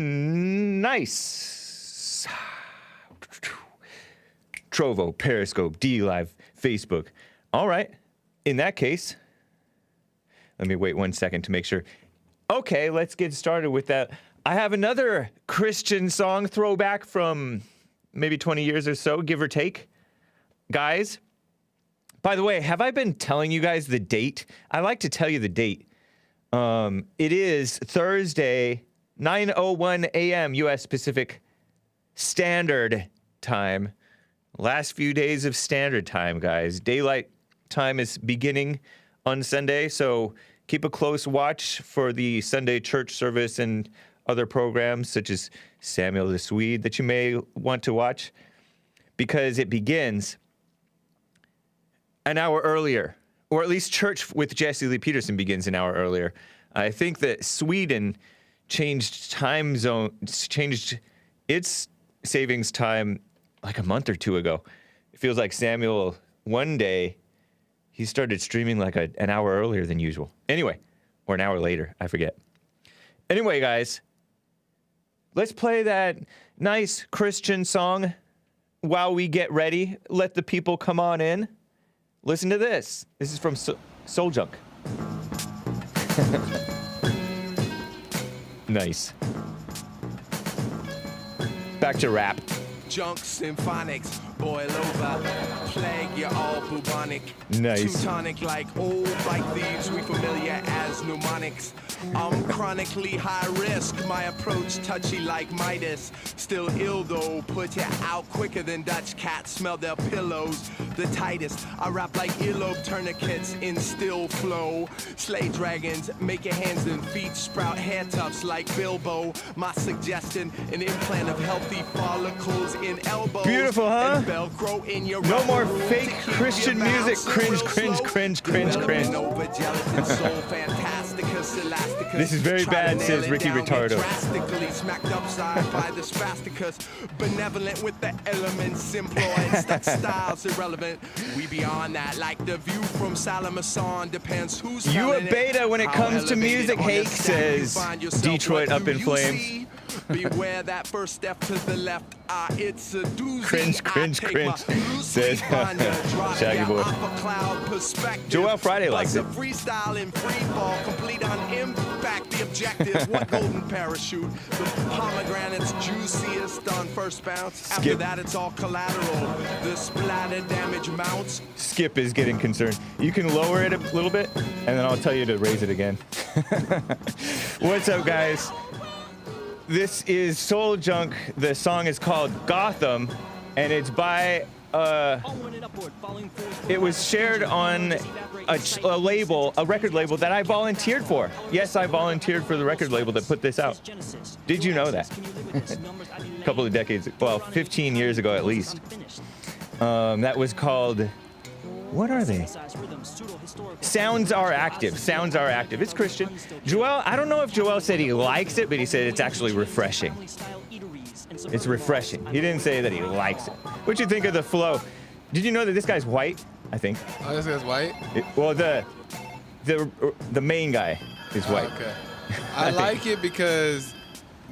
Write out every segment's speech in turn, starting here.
Nice. Trovo, Periscope, D-Live, Facebook. All right. In that case, let me wait 1 second to make sure. Okay, let's get started with that. I have another Christian song throwback from maybe 20 years or so, give or take. Guys, by the way, have I been telling you guys the date? I like to tell you the date. It is Thursday, 9:01 a.m. U.S. Pacific Standard Time. Last few days of Standard Time, guys. Daylight time is beginning on Sunday, so keep a close watch for the Sunday church service and other programs such as Samuel the Swede that you may want to watch, because it begins an hour earlier, or at least church with Jesse Lee Peterson begins an hour earlier. I think that Sweden changed its savings time like a month or two ago. It feels like Samuel, one day, he started streaming like an hour earlier than usual. Anyway, or an hour later, I forget. Anyway, guys, let's play that nice Christian song while we get ready. Let the people come on in. Listen to this. This is from Soul Junk. Nice. Back to rap. Junk symphonics, boil over, plague, you're all bubonic. Nice. Teutonic like old bike thieves, we familiar as mnemonics. I'm chronically high risk, my approach touchy like Midas. Still ill though, put you out quicker than Dutch cats smell their pillows. The tightest, I rap like earlobe tourniquets in still flow. Slay dragons, make your hands and feet sprout hair tufts like Bilbo. My suggestion, an implant of healthy follicles in elbows. Beautiful, huh? And Velcro in your No more room fake to keep Christian your music. bounce Cringe, real cringe, slow. cringe, cringe, cringe. This is very bad, says Ricky Ritardo. Drastically smacked upside by the spasticus. Benevolent with the elements employed. That style's irrelevant. We beyond that, like the view from Salamason. Depends who's You a telling beta when it How comes to elevated music, on the Hake, stack you says find yourself. Detroit What up do in you flames. see? Beware that first step to the left. It's a doozy. Cringe, cringe, I take cringe, my loose says binder, drop Shaggy down Boy. off a cloud perspective. Joel Friday likes Bust it. a freestyle in free fall, complete on impact. The objective, one golden parachute. The pomegranate's juiciest on first bounce. After Skip. that, it's all collateral. The splatter damage mounts. Skip is getting concerned. You can lower it a little bit, and then I'll tell you to raise it again. What's up, guys? This is Soul Junk. The song is called Gotham, and it's by, it was shared on a label, a record label that I volunteered for. Yes, I volunteered for the record label that put this out. Did you know that? A couple of decades, well, 15 years ago at least. That was called, what are they? Sounds Are Active. Sounds Are Active. It's Christian. Joel, I don't know if Joel said he likes it, but he said it's actually refreshing. It's refreshing. He didn't say that he likes it. What'd you think of the flow? Did you know that this guy's white? I think. Oh, this guy's white? Well, the main guy is white. Oh, okay. I like it because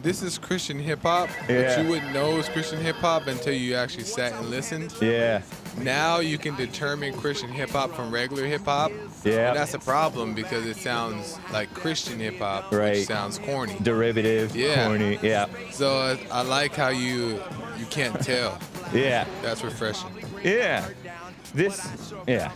this is Christian hip hop, Yeah. but you wouldn't know it's Christian hip hop until you actually sat and listened. Yeah. Now you can determine Christian hip hop from regular hip hop. Yeah. And that's a problem because it sounds like Christian hip hop, Right. which sounds corny. Derivative. Yeah. Corny. Yeah. So I like how you can't tell. Yeah. That's refreshing. Yeah. This. Yeah.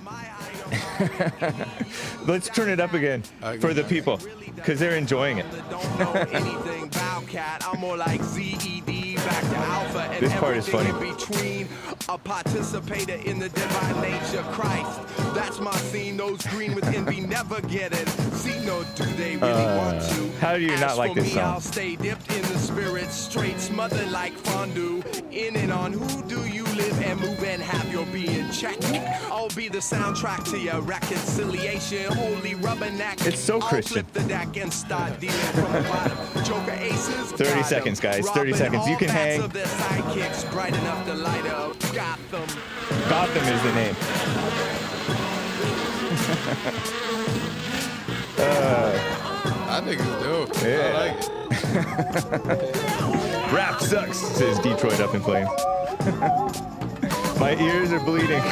Let's turn it up again for the people, because they're enjoying it. Don't know anything about cat. I'm more like ZED back to alpha and This part is everything funny. in between. A participator in the divine nature Christ. That's my scene. Those green with envy never get it. See, no, do they really want to? How do you As not like for this me, song? I'll stay dipped in the spirit, straight smothered like fondue. In and on who do you live and move and have your being checked. I'll be the soundtrack to your reconciliation. Holy rubberneck. It's so I'll Christian. flip the deck and start dealing from the bottom. Joker aces. 30 got 'em. seconds, guys. 30 Robbing seconds. You all can bats hang. of their sidekicks, bright enough to light up Gotham. Gotham is the name. I I think it's dope. Yeah. I like it. Rap sucks, says Detroit Up in Flames. My ears are bleeding.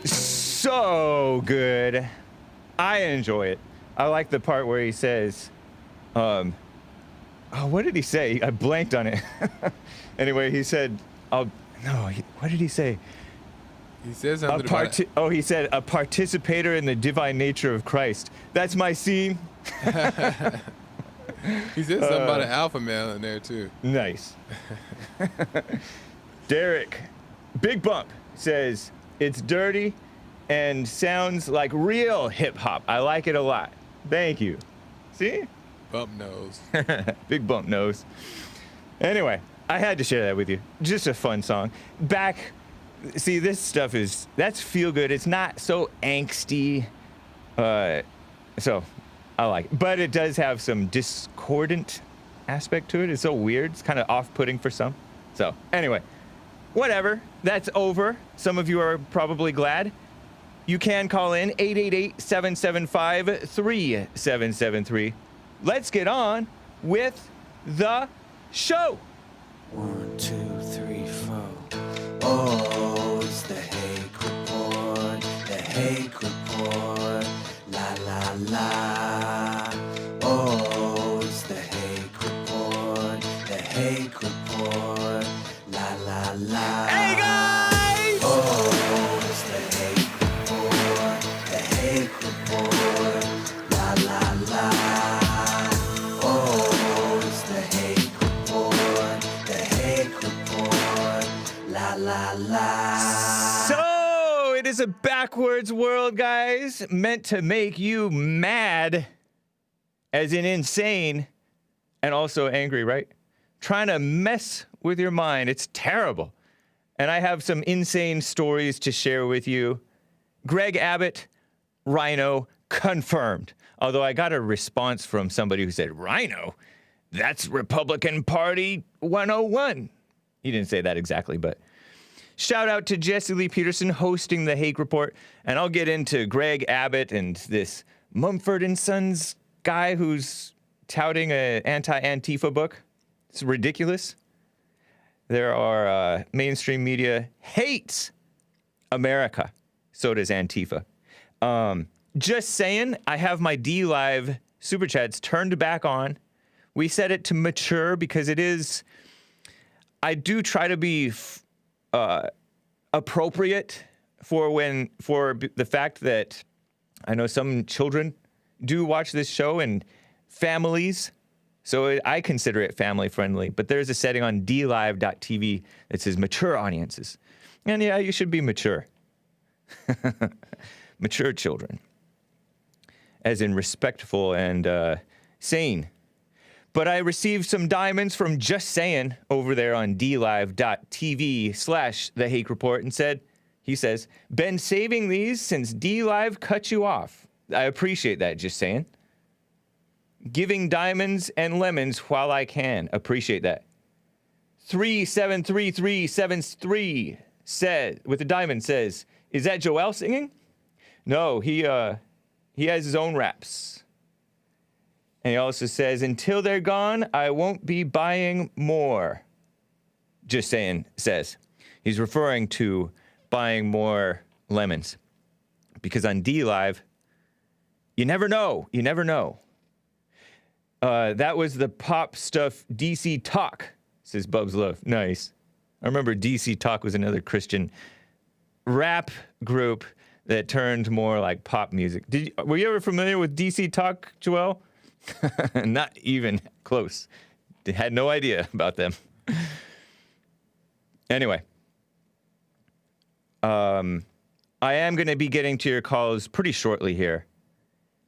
So good. I enjoy it. I like the part where he says, oh, what did he say? I blanked on it. Anyway, he said, what did he say? He says something about it. Oh, he said, a participator in the divine nature of Christ. That's my scene. He said something about an alpha male in there, too. Nice. Derek, Big Bump, says, it's dirty and sounds like real hip-hop. I like it a lot. Thank you. See? Bump nose. Big Bump nose. Anyway, I had to share that with you. Just a fun song. See, this stuff that's feel good. It's not so angsty. So I like it. But it does have some discordant aspect to it. It's so weird. It's kind of off-putting for some. So anyway, whatever. That's over. Some of you are probably glad. You can call in 888-775-3773. Let's get on with the show. 1, 2, 3, 4. Oh, it's the Hake Report, the Hake Report, la la la. Oh, it's the Hake Report, the Hake Report, la la la. Hey guys! Oh, it's the Hake Report, the Hake Report, la la la. Oh, it's the Hake Report, the Hake Report, la la la. So, it is a backwards world, guys, meant to make you mad, as in insane, and also angry, right? Trying to mess with your mind. It's terrible. And I have some insane stories to share with you. Greg Abbott, RINO, confirmed. Although I got a response from somebody who said, RINO? That's Republican Party 101. He didn't say that exactly, but shout out to Jesse Lee Peterson hosting the Hake Report. And I'll get into Greg Abbott and this Mumford and Sons guy who's touting an anti-Antifa book. It's ridiculous. There are mainstream media hates America. So does Antifa. Just saying, I have my D-Live Super Chats turned back on. We set it to mature because it is... I do try to be appropriate for the fact that I know some children do watch this show and families, so I consider it family friendly. But there's a setting on dlive.tv that says mature audiences, and yeah, you should be mature, mature children, as in respectful and sane. But I received some diamonds from Just Saying over there on dlive.tv/The Hake Report and he says, been saving these since DLive cut you off. I appreciate that, Just Saying. Giving diamonds and lemons while I can. Appreciate that. 373373 says, with the diamond says, is that Joel singing? No, he has his own raps. And he also says, until they're gone, I won't be buying more. Just Saying says. He's referring to buying more lemons. Because on DLive, you never know. You never know. That was the pop stuff DC Talk, says Bubs Love. Nice. I remember DC Talk was another Christian rap group that turned more like pop music. Were you ever familiar with DC Talk, Joel? Not even close. Had no idea about them. Anyway, I am going to be getting to your calls pretty shortly here.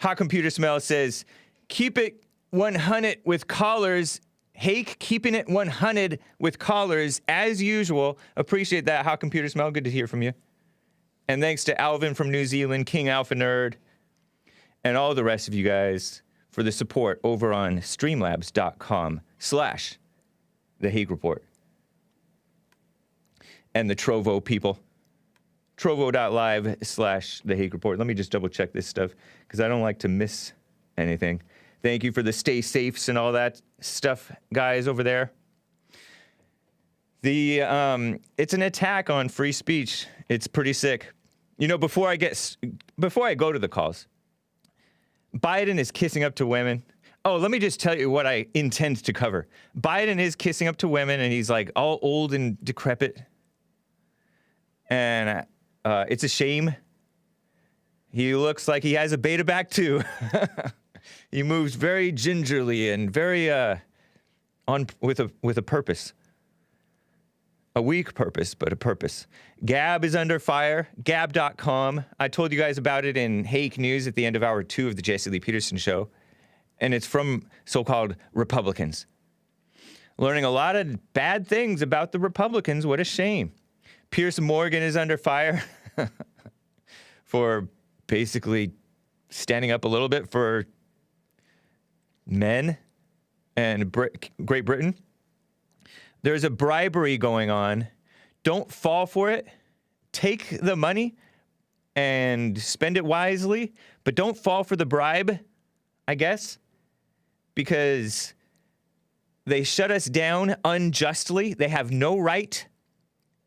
Hot Computer Smell says, keep it 100 with callers. Hake, keeping it 100 with callers as usual. Appreciate that, Hot Computer Smell. Good to hear from you. And thanks to Alvin from New Zealand, King Alpha Nerd, and all the rest of you guys for the support over on streamlabs.com/The Hake Report. And the Trovo people. Trovo.live/The Hake Report. Let me just double check this stuff because I don't like to miss anything. Thank you for the stay safes and all that stuff, guys, over there. It's an attack on free speech. It's pretty sick. You know, before I go to the calls, Biden is kissing up to women. Oh, let me just tell you what I intend to cover. Biden is kissing up to women, and he's like all old and decrepit. And it's a shame. He looks like he has a beta back too. He moves very gingerly and very with a purpose. A weak purpose, but a purpose. Gab is under fire. Gab.com. I told you guys about it in Hake News at the end of hour 2 of the Jesse Lee Peterson show. And it's from so-called Republicans. Learning a lot of bad things about the Republicans. What a shame. Pierce Morgan is under fire for basically standing up a little bit for men and Great Britain. There's a bribery going on. Don't fall for it. Take the money and spend it wisely, but don't fall for the bribe, I guess, because they shut us down unjustly. They have no right,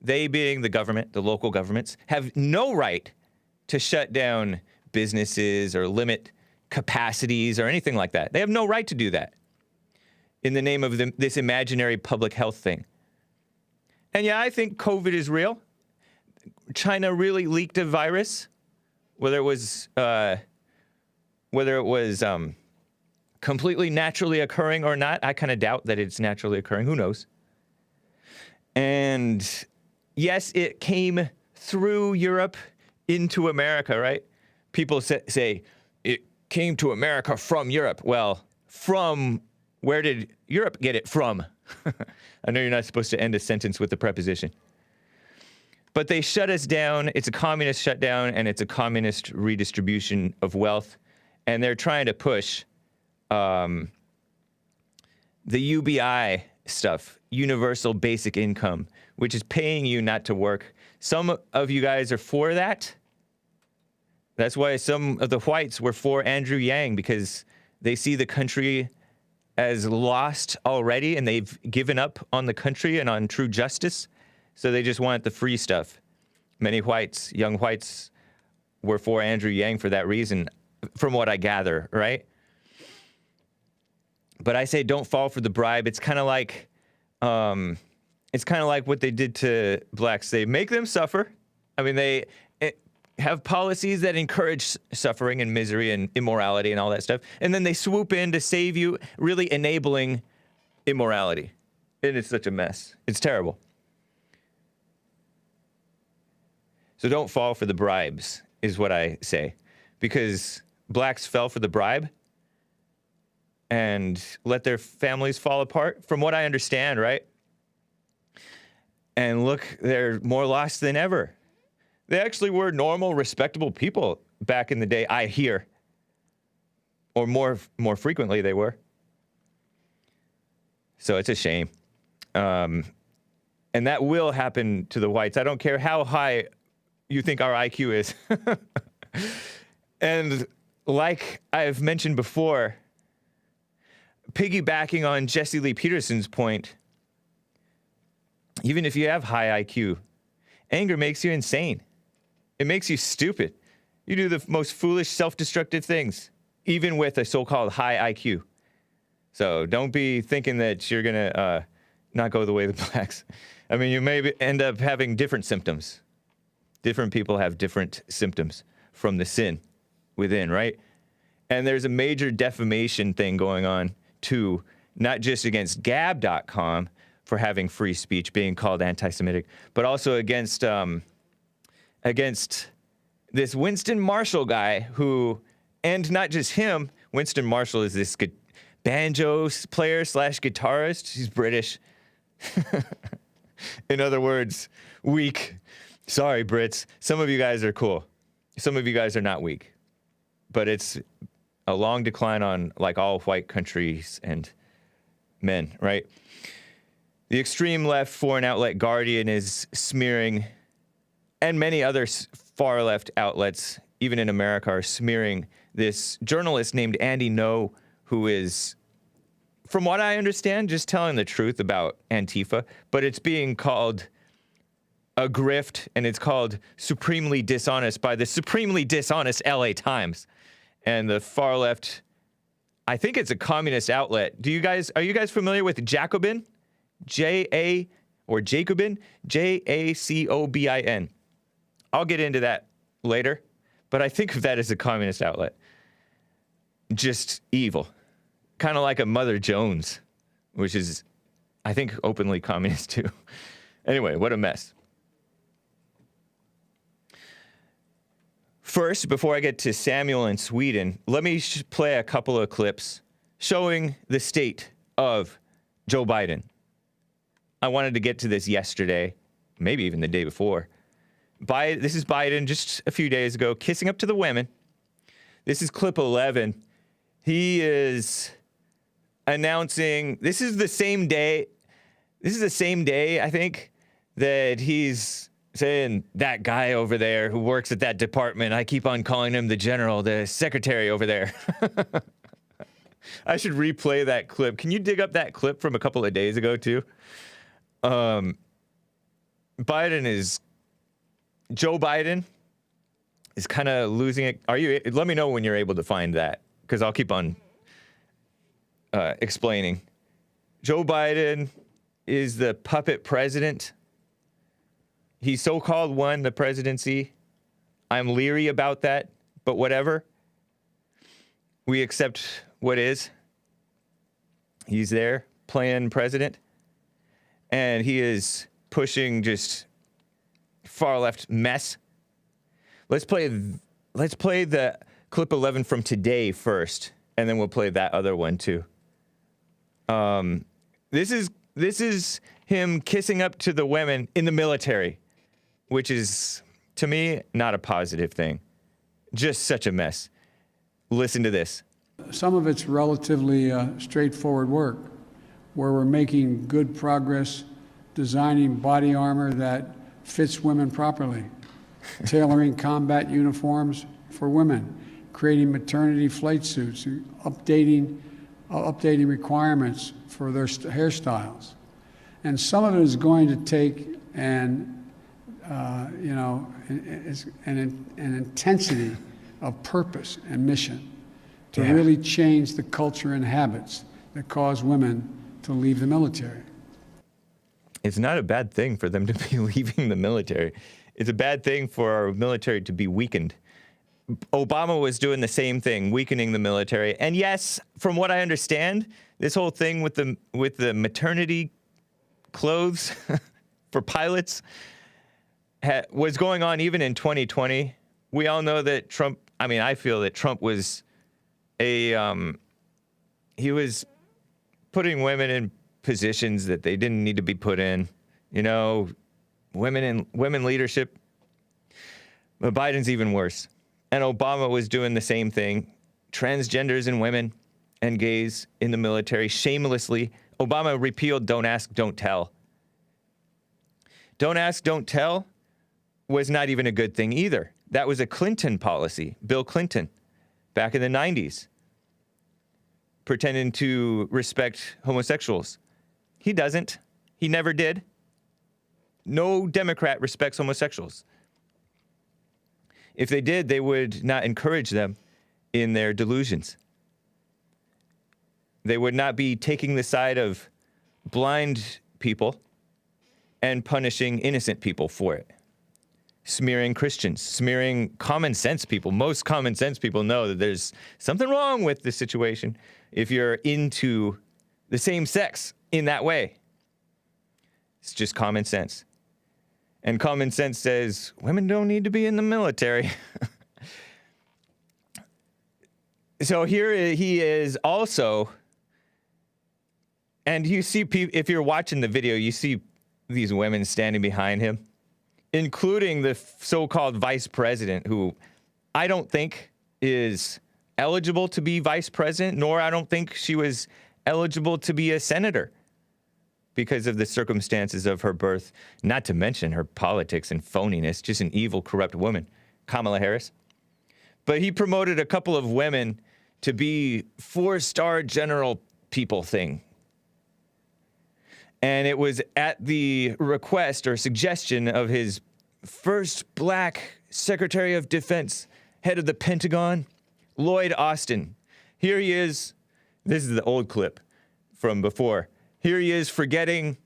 they being the government, the local governments, have no right to shut down businesses or limit capacities or anything like that. They have no right to do that in the name of this imaginary public health thing. And yeah, I think COVID is real. China really leaked a virus, whether it was completely naturally occurring or not. I kind of doubt that it's naturally occurring. Who knows? And yes, it came through Europe into America, right? People say it came to America from Europe. Well, from where did Europe get it from? I know you're not supposed to end a sentence with the preposition. But they shut us down. It's a communist shutdown, and it's a communist redistribution of wealth. And they're trying to push the UBI stuff, universal basic income, which is paying you not to work. Some of you guys are for that. That's why some of the whites were for Andrew Yang, because they see the country as lost already, and they've given up on the country and on true justice. So they just want the free stuff. Many whites, young whites, were for Andrew Yang for that reason, from what I gather, right? But I say don't fall for the bribe. It's kind of like what they did to blacks. They make them suffer. I mean, they have policies that encourage suffering and misery and immorality and all that stuff. And then they swoop in to save you, really enabling immorality. And it's such a mess. It's terrible. So don't fall for the bribes, is what I say. Because blacks fell for the bribe and let their families fall apart, from what I understand, right? And look, they're more lost than ever. They actually were normal, respectable people back in the day, I hear. Or more frequently they were. So it's a shame. And that will happen to the whites. I don't care how high you think our IQ is. And like I've mentioned before, piggybacking on Jesse Lee Peterson's point, even if you have high IQ, anger makes you insane. It makes you stupid. You do the most foolish, self-destructive things, even with a so-called high IQ. So don't be thinking that you're going to not go the way of the blacks. I mean, you may end up having different symptoms. Different people have different symptoms from the sin within, right? And there's a major defamation thing going on, too, not just against Gab.com for having free speech, being called anti-Semitic, but also against this Winston Marshall guy who, and not just him, Winston Marshall is this banjo player / guitarist. He's British. In other words, weak. Sorry, Brits. Some of you guys are cool. Some of you guys are not weak. But it's a long decline on like all white countries and men, right? The extreme left foreign outlet Guardian is smearing and many other far left outlets, even in America, are smearing this journalist named Andy Ngo, who is, from what I understand, just telling the truth about Antifa, but it's being called a grift, and it's called supremely dishonest by the supremely dishonest LA Times. And the far left, I think it's a communist outlet. Are you guys familiar with Jacobin? Jacobin? Jacobin. I'll get into that later, but I think of that as a communist outlet. Just evil. Kind of like a Mother Jones, which is, I think, openly communist too. Anyway, what a mess. First, before I get to Samuel in Sweden, let me play a couple of clips showing the state of Joe Biden. I wanted to get to this yesterday, maybe even the day before. This is Biden just a few days ago, kissing up to the women. This is clip 11. He is announcing, this is the same day, I think, that he's saying that guy over there who works at that department, I keep on calling him the general, the secretary over there. I should replay that clip. Can you dig up that clip from a couple of days ago, too? Joe Biden is kind of losing it. Let me know when you're able to find that, because I'll keep on explaining. Joe Biden is the puppet president. He so-called won the presidency. I'm leery about that, but whatever. We accept what is. He's there playing president, and he is pushing just far left mess. Let's play the clip 11 from today first, and then we'll play that other one too. This is him kissing up to the women in the military, which is, to me, not a positive thing. Just such a mess. Listen to this. Some of it's relatively straightforward work, where we're making good progress designing body armor that fits women properly, tailoring combat uniforms for women, creating maternity flight suits, updating requirements for their hairstyles. And some of it is going to take an intensity of purpose and mission to really change the culture and habits that cause women to leave the military. It's not a bad thing for them to be leaving the military. It's a bad thing for our military to be weakened. Obama was doing the same thing, weakening the military. And yes, from what I understand, this whole thing with the maternity clothes for pilots was going on even in 2020. We all know that Trump, I feel that Trump was he was putting women in positions that they didn't need to be put in. You know, women leadership. But Biden's even worse. And Obama was doing the same thing. Transgenders and women and gays in the military shamelessly. Obama repealed Don't Ask, Don't Tell. Don't Ask, Don't Tell was not even a good thing either. That was a Clinton policy, Bill Clinton, back in the 90s, pretending to respect homosexuals. He doesn't. He never did. No Democrat respects homosexuals. If they did, they would not encourage them in their delusions. They would not be taking the side of blind people and punishing innocent people for it. Smearing Christians, smearing common sense people. Most common sense people know that there's something wrong with the situation if you're into the same sex in that way. It's just common sense. And common sense says women don't need to be in the military. So here he is also, and you see, if you're watching the video, you see these women standing behind him, including the so-called vice president, who I don't think is eligible to be vice president, nor I don't think she was eligible to be a senator. because of the circumstances of her birth, not to mention her politics and phoniness, just an evil, corrupt woman, Kamala Harris. But he promoted a couple of women to be 4-star general people thing. And it was at the request or suggestion of his first black Secretary of Defense, head of the Pentagon, Lloyd Austin. Here he is. This is the old clip from before. Here he is forgetting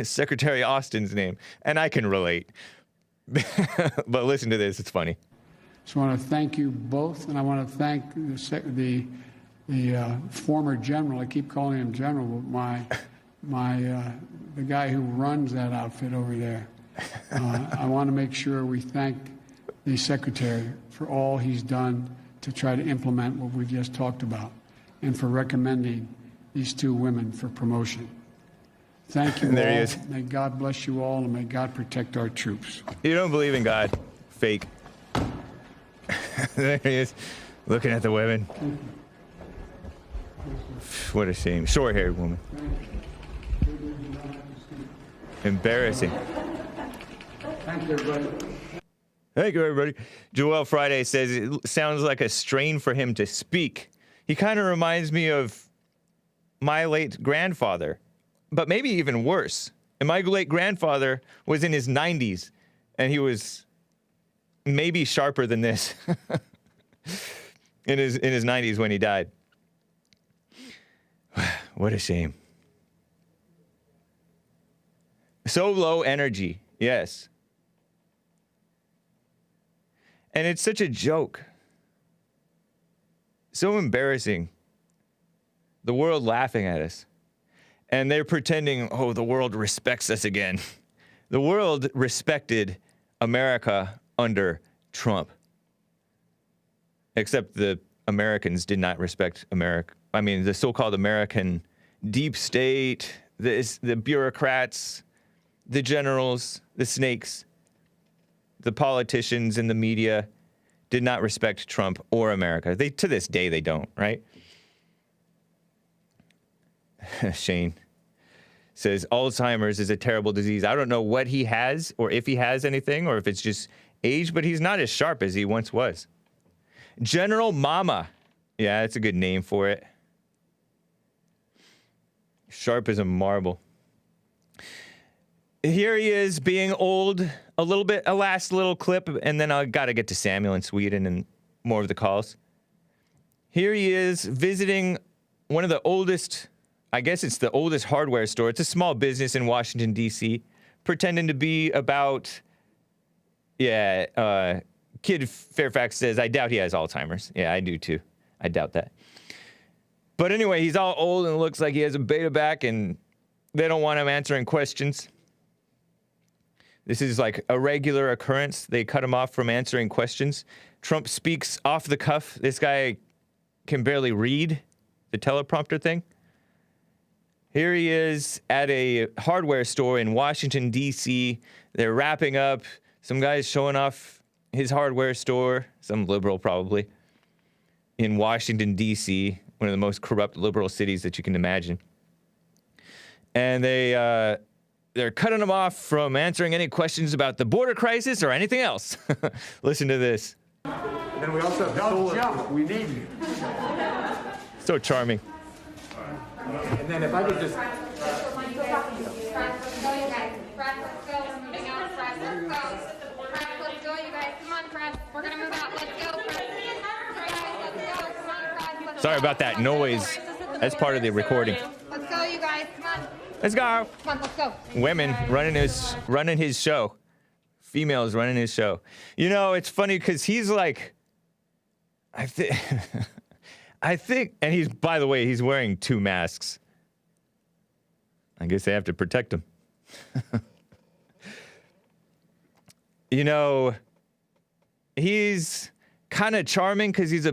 Secretary Austin's name. And I can relate. But listen to this. It's funny. So I want to thank you both, and I want to thank the former general. I keep calling him general, but the guy who runs that outfit over there. I want to make sure we thank the secretary for all he's done to try to implement what we just talked about, and for recommending these two women for promotion. Thank you There all. he is. May God bless you all, and may God protect our troops. You don't believe in God. Fake. There he is, looking at the women. What a shame. Short-haired woman. Embarrassing. Thank you, everybody. Thank you, everybody. Joel Friday says it sounds like a strain for him to speak. He kind of reminds me of my late grandfather, but maybe even worse. And my late grandfather was in his 90s, and he was maybe sharper than this in his 90s when he died. What a shame. So low energy, yes. And it's such a joke. So embarrassing. The world laughing at us. And they're pretending, oh, the world respects us again. The world respected America under Trump. Except the Americans did not respect America. I mean, the so-called American deep state, the bureaucrats, the generals, the snakes, the politicians and the media did not respect Trump or America. To this day, they don't, right? Shane says Alzheimer's is a terrible disease. I don't know what he has or if he has anything or if it's just age, but he's not as sharp as he once was. General Mama. Yeah, that's a good name for it. Sharp as a marble. Here he is being old a little bit, a last little clip, and then I got to get to Samuel in Sweden and more of the calls. Here he is visiting one of the oldest, I guess it's the oldest hardware store. It's a small business in Washington, D.C., pretending to be about, Kid Fairfax says, I doubt he has Alzheimer's. Yeah, I do too. I doubt that. But anyway, he's all old and looks like he has a beta back, and they don't want him answering questions. This is like a regular occurrence. They cut him off from answering questions. Trump speaks off the cuff. This guy can barely read the teleprompter thing. Here he is at a hardware store in Washington, D.C. They're wrapping up. Some guy's showing off his hardware store, some liberal probably, in Washington, D.C., one of the most corrupt liberal cities that you can imagine. And they're cutting him off from answering any questions about the border crisis or anything else. Listen to this. Then we also have solar. Jump. We need you. So charming. And then if I could just. Sorry about that noise. That's part of the recording. Let's go, you guys. Come on. Let's go. Come on, let's go. Women running his show. Females running his show. You know, it's funny because he's like, I think, and he's, by the way, he's wearing 2 masks. I guess they have to protect him. You know, he's kind of charming because he's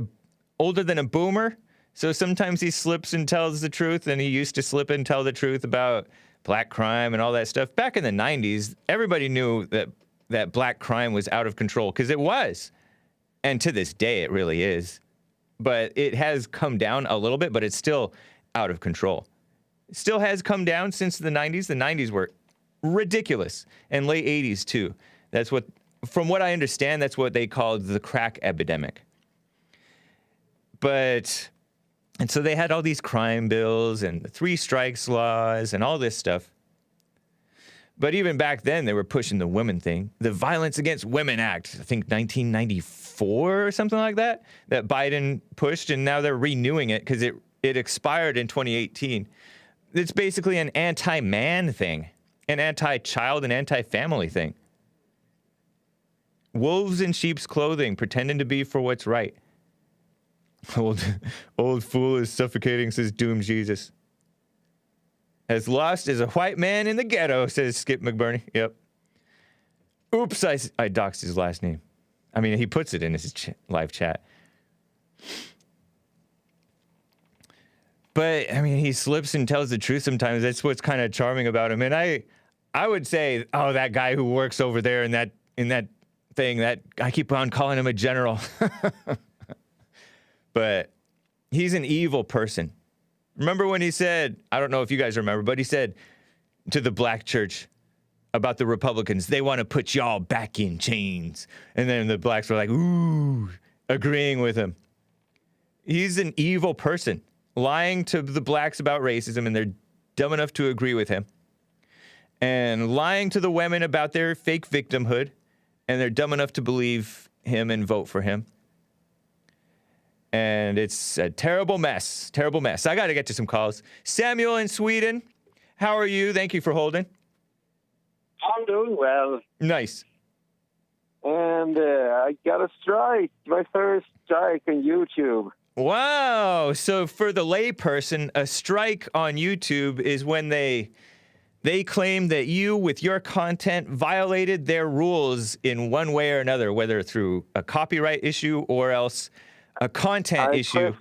older than a boomer. So sometimes he slips and tells the truth, and he used to slip and tell the truth about black crime and all that stuff. Back in the 90s, everybody knew that black crime was out of control, because it was. And to this day, it really is. But it has come down a little bit, but it's still out of control. Still has come down since the 90s. The 90s were ridiculous, and late 80s too. That's what, from what I understand, that's what they called the crack epidemic. And so they had all these crime bills and the 3 strikes laws and all this stuff. But even back then, they were pushing the women thing. The Violence Against Women Act, I think 1994 or something like that Biden pushed, and now they're renewing it because it expired in 2018. It's basically an anti-man thing, an anti-child and anti-family thing. Wolves in sheep's clothing, pretending to be for what's right. Old fool is suffocating, says Doom Jesus. As lost as a white man in the ghetto, says Skip McBurney. Yep. Oops, I doxed his last name. I mean, he puts it in his live chat. But, I mean, he slips and tells the truth sometimes. That's what's kind of charming about him. And I would say, oh, that guy who works over there in that thing, that I keep on calling him a general. But he's an evil person. Remember when he said, I don't know if you guys remember, but he said to the black church about the Republicans, they want to put y'all back in chains. And then the blacks were like, ooh, agreeing with him. He's an evil person, lying to the blacks about racism, and they're dumb enough to agree with him. And lying to the women about their fake victimhood, and they're dumb enough to believe him and vote for him. And it's a terrible mess. Terrible mess. I got to get to some calls. Samuel in Sweden, how are you? Thank you for holding. I'm doing well. Nice. And I got a strike. My first strike on YouTube. Wow. So for the layperson, a strike on YouTube is when they claim that you, with your content, violated their rules in one way or another, whether through a copyright issue or else a content issue.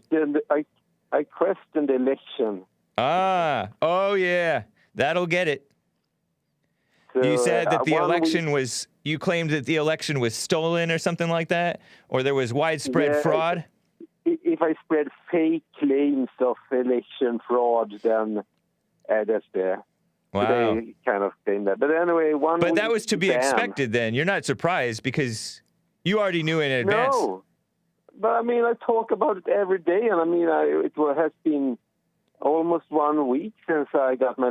I questioned the election. Oh yeah, that'll get it. So, you said that the election was, you claimed that the election was stolen or something like that, or there was widespread fraud? If I spread fake claims of election fraud, then that's there. Wow. So they kind of claimed that. But anyway, But that was to be expected then. You're not surprised because you already knew in advance. No. But I mean, I talk about it every day, and I mean, it has been almost 1 week since I got my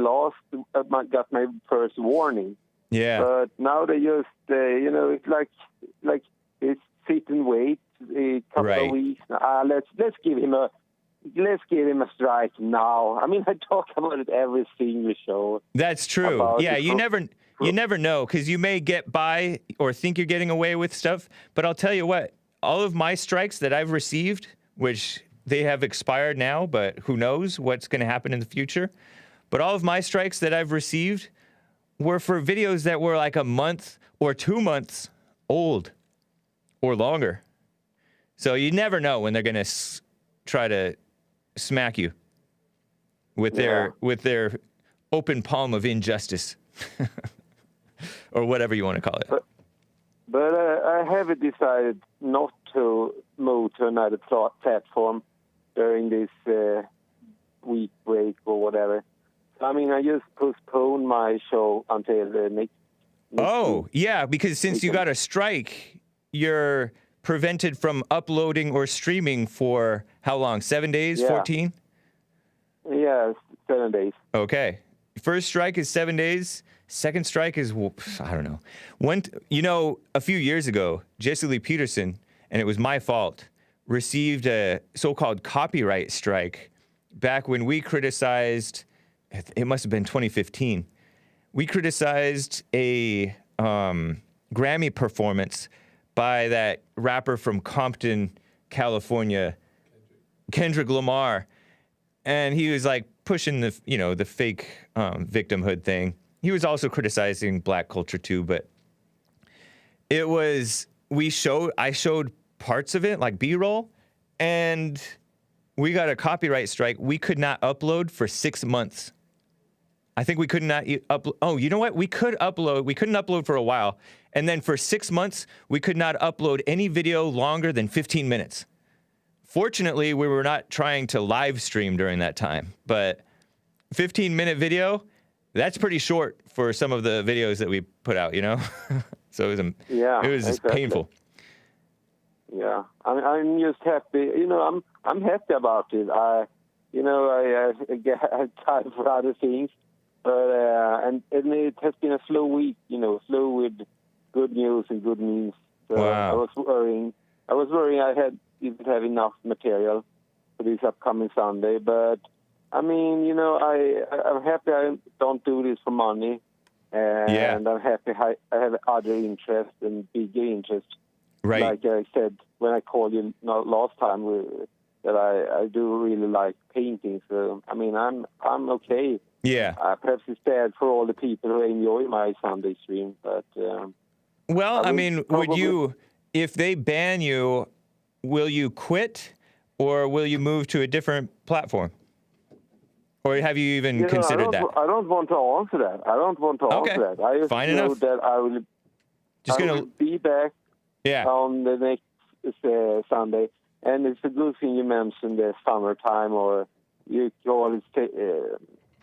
first warning. Yeah. But now they just, it's like it's sit and wait a couple of weeks. Let's give him a strike now. I mean, I talk about it every single show. That's true. Yeah, you never know because you may get by or think you're getting away with stuff. But I'll tell you what. All of my strikes that I've received, which they have expired now, but who knows what's going to happen in the future. But all of my strikes that I've received were for videos that were like a month or 2 months old or longer. So you never know when they're going to try to smack you with their open palm of injustice or whatever you want to call it. But I have decided not to move to another platform during this week break or whatever. I mean, I just postponed my show until the next week. Yeah, because since you got a strike, you're prevented from uploading or streaming for how long? 7 days? 14? Yeah, 7 days. Okay. First strike is 7 days. Second strike is, I don't know. A few years ago, Jesse Lee Peterson, and it was my fault, received a so-called copyright strike back when we criticized, it must have been 2015, we criticized a Grammy performance by that rapper from Compton, California, Kendrick Lamar. And he was like pushing the fake victimhood thing. He was also criticizing black culture too, but I showed parts of it, like B-roll, and we got a copyright strike. We could not upload for 6 months. I think we could not upload. Oh, you know what? We couldn't upload for a while. And then for 6 months, we could not upload any video longer than 15 minutes. Fortunately, we were not trying to live stream during that time, but 15-minute video, that's pretty short for some of the videos that we put out, you know? So it was just painful. Yeah, I'm just happy. You know, I'm happy about it. I had time for other things, but and it has been a slow week. You know, slow with good news and good news. So Wow. I was worrying I didn't have enough material for this upcoming Sunday. But I mean, you know, I'm happy I don't do this for money, and I'm happy I have other interests and bigger interests. Right. Like I said when I called you last time, that I do really like painting. So I mean, I'm okay. Yeah. Perhaps it's bad for all the people who enjoy my Sunday stream, but. Well, I mean, would you, if they ban you, will you quit, or will you move to a different platform? Or have you even considered that? I don't want to answer that. I just Fine know enough. that I will be back on the next Sunday. And it's a good thing you mentioned the summertime, or you call it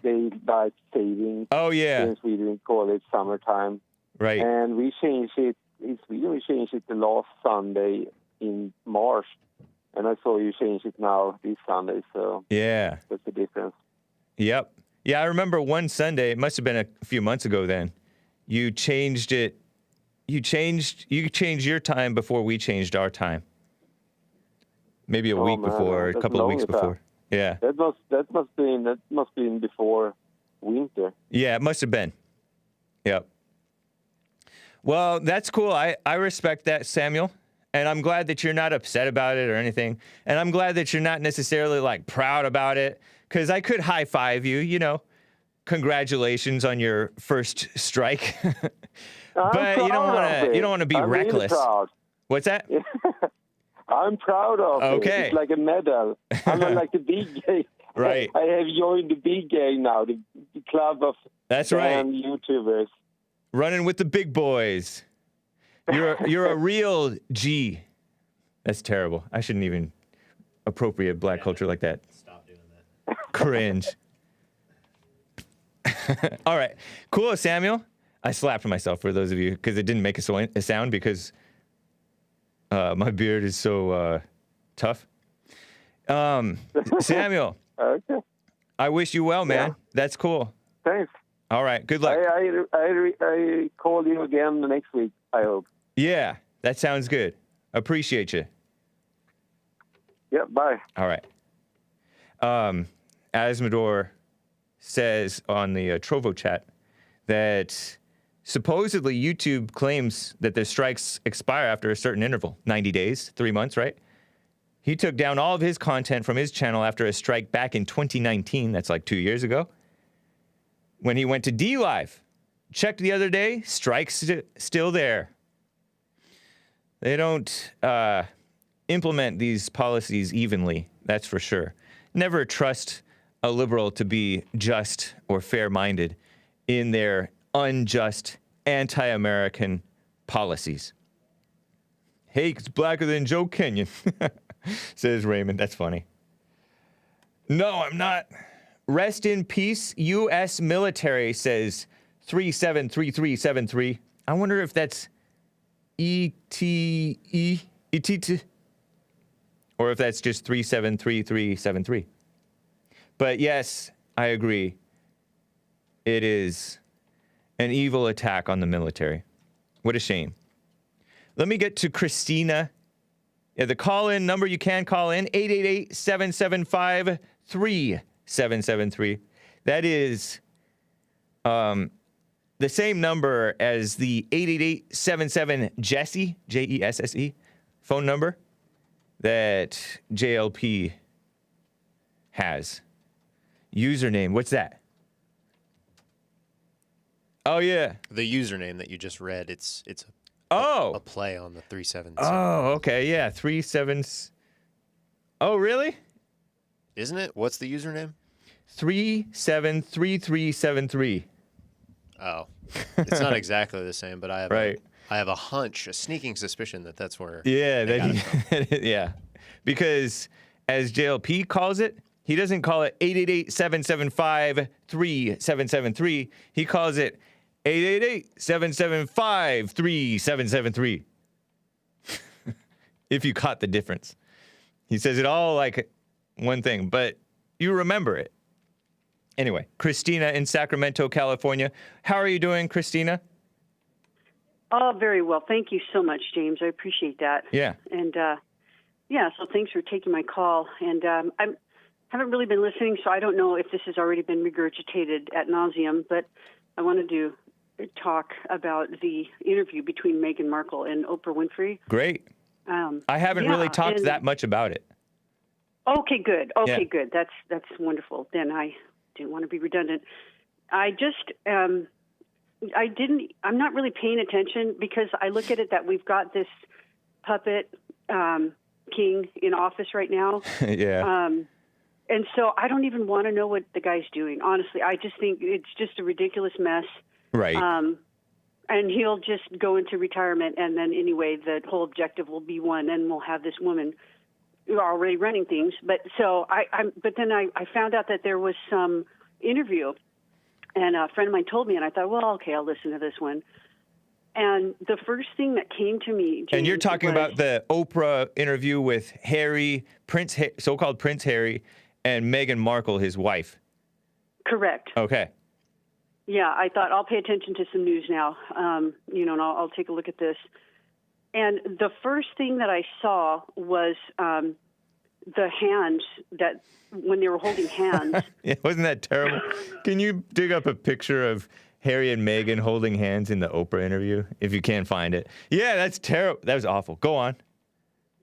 daylight saving. Oh, yeah. In Sweden, we call it summertime. Right. And we changed it in Sweden. We changed it the last Sunday in March. And I saw you change it now this Sunday. So yeah, that's the difference. Yep. Yeah, I remember one Sunday, it must have been a few months ago then, you changed it. You changed your time before we changed our time. Maybe a week before, a couple of weeks before. Yeah. That must been before winter. Yeah, it must have been. Yep. Well, that's cool. I respect that, Samuel. And I'm glad that you're not upset about it or anything. And I'm glad that you're not necessarily like proud about it, because I could high five you, you know, congratulations on your first strike. But you don't want to be reckless. Really proud. What's that? I'm proud of it. It's like a medal. I'm not like the big gang. Right. I have joined the big gang now, the club of YouTubers. Running with the big boys. You're a real G. That's terrible. I shouldn't even appropriate black culture like that. Stop doing that. Cringe. All right. Cool, Samuel. I slapped myself for those of you because it didn't make a sound because my beard is so tough. Samuel. Okay. I wish you well, man. Yeah. That's cool. Thanks. All right. Good luck. I call you again the next week, I hope. Yeah, that sounds good. Appreciate you. Yeah, bye. All right. Asmodor says on the Trovo chat that supposedly YouTube claims that their strikes expire after a certain interval, 90 days, 3 months, right? He took down all of his content from his channel after a strike back in 2019. That's like 2 years ago. When he went to DLive, checked the other day, strikes still there. They don't implement these policies evenly, that's for sure. Never trust a liberal to be just or fair-minded in their unjust, anti-American policies. Hake's blacker than Joe Kenyon, says Raymond. That's funny. No, I'm not. Rest in peace, U.S. military, says 373373. I wonder if that's E-T-E, E-T-T, or if that's just 373373. But yes, I agree. It is an evil attack on the military. What a shame. Let me get to Christina. Yeah, the call-in number you can call in, 888-775-3773. That is the same number as the 888-77-JESSE, J-E-S-S-E, phone number that JLP has. Username, what's that? Oh, yeah. The username that you just read, it's a play on the 37. Oh, okay, yeah, 37s. Oh, really? Isn't it? What's the username? 373373. Oh, it's not exactly the same, but I have right. I have a hunch, a sneaking suspicion that that's where. Yeah, yeah, because as JLP calls it, He doesn't call it 888-775-3773. He calls it 888-775-3773. If you caught the difference. He says it all like one thing, but you remember it. Anyway, Christina in Sacramento, California. How are you doing, Christina? Oh, very well. Thank you so much, James. I appreciate that. Yeah. And, so thanks for taking my call. And I haven't really been listening, so I don't know if this has already been regurgitated ad nauseum, but I wanted to talk about the interview between Meghan Markle and Oprah Winfrey. Great. I haven't really talked that much about it. Okay, good. Okay, good. That's wonderful. Then I didn't want to be redundant. I'm not really paying attention because I look at it that we've got this puppet king in office right now. Yeah. And so I don't even want to know what the guy's doing. Honestly, I just think it's just a ridiculous mess. Right. And he'll just go into retirement, and then anyway, the whole objective will be won, and we'll have this woman already running things. But so but then I found out that there was some interview, and a friend of mine told me, and I thought, well, okay, I'll listen to this one. And the first thing that came to me, James, and you're talking about the Oprah interview with so-called Prince Harry, and Meghan Markle, his wife. Correct. Okay. Yeah, I thought I'll pay attention to some news now, and I'll take a look at this. And the first thing that I saw was the hands that when they were holding hands. Yeah, wasn't that terrible? Can you dig up a picture of Harry and Meghan holding hands in the Oprah interview if you can find it? Yeah, that's terrible. That was awful. Go on.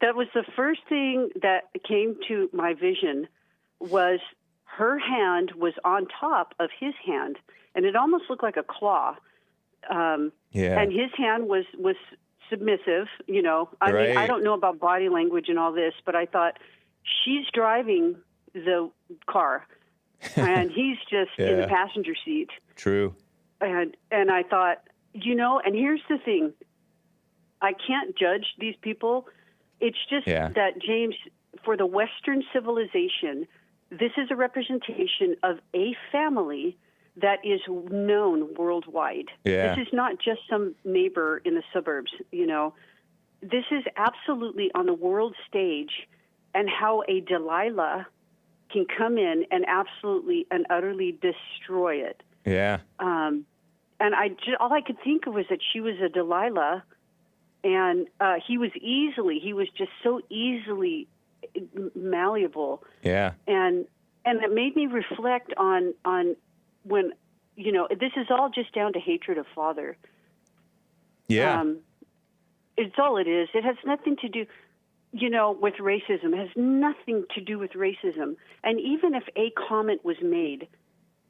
That was the first thing that came to my vision was her hand was on top of his hand. And it almost looked like a claw. And his hand was submissive, I mean, I don't know about body language and all this, but I thought, she's driving the car, and he's just in the passenger seat. True. And I thought, and here's the thing. I can't judge these people. It's just that, James, for the Western civilization, this is a representation of a family that is known worldwide. Yeah. This is not just some neighbor in the suburbs, This is absolutely on the world stage, and how a Delilah can come in and absolutely and utterly destroy it. Yeah. And all I could think of was that she was a Delilah, and he was just so easily malleable. Yeah. And it made me reflect on when, this is all just down to hatred of father. Yeah. It's all it is. It has nothing to do, with racism. It has nothing to do with racism. And even if a comment was made,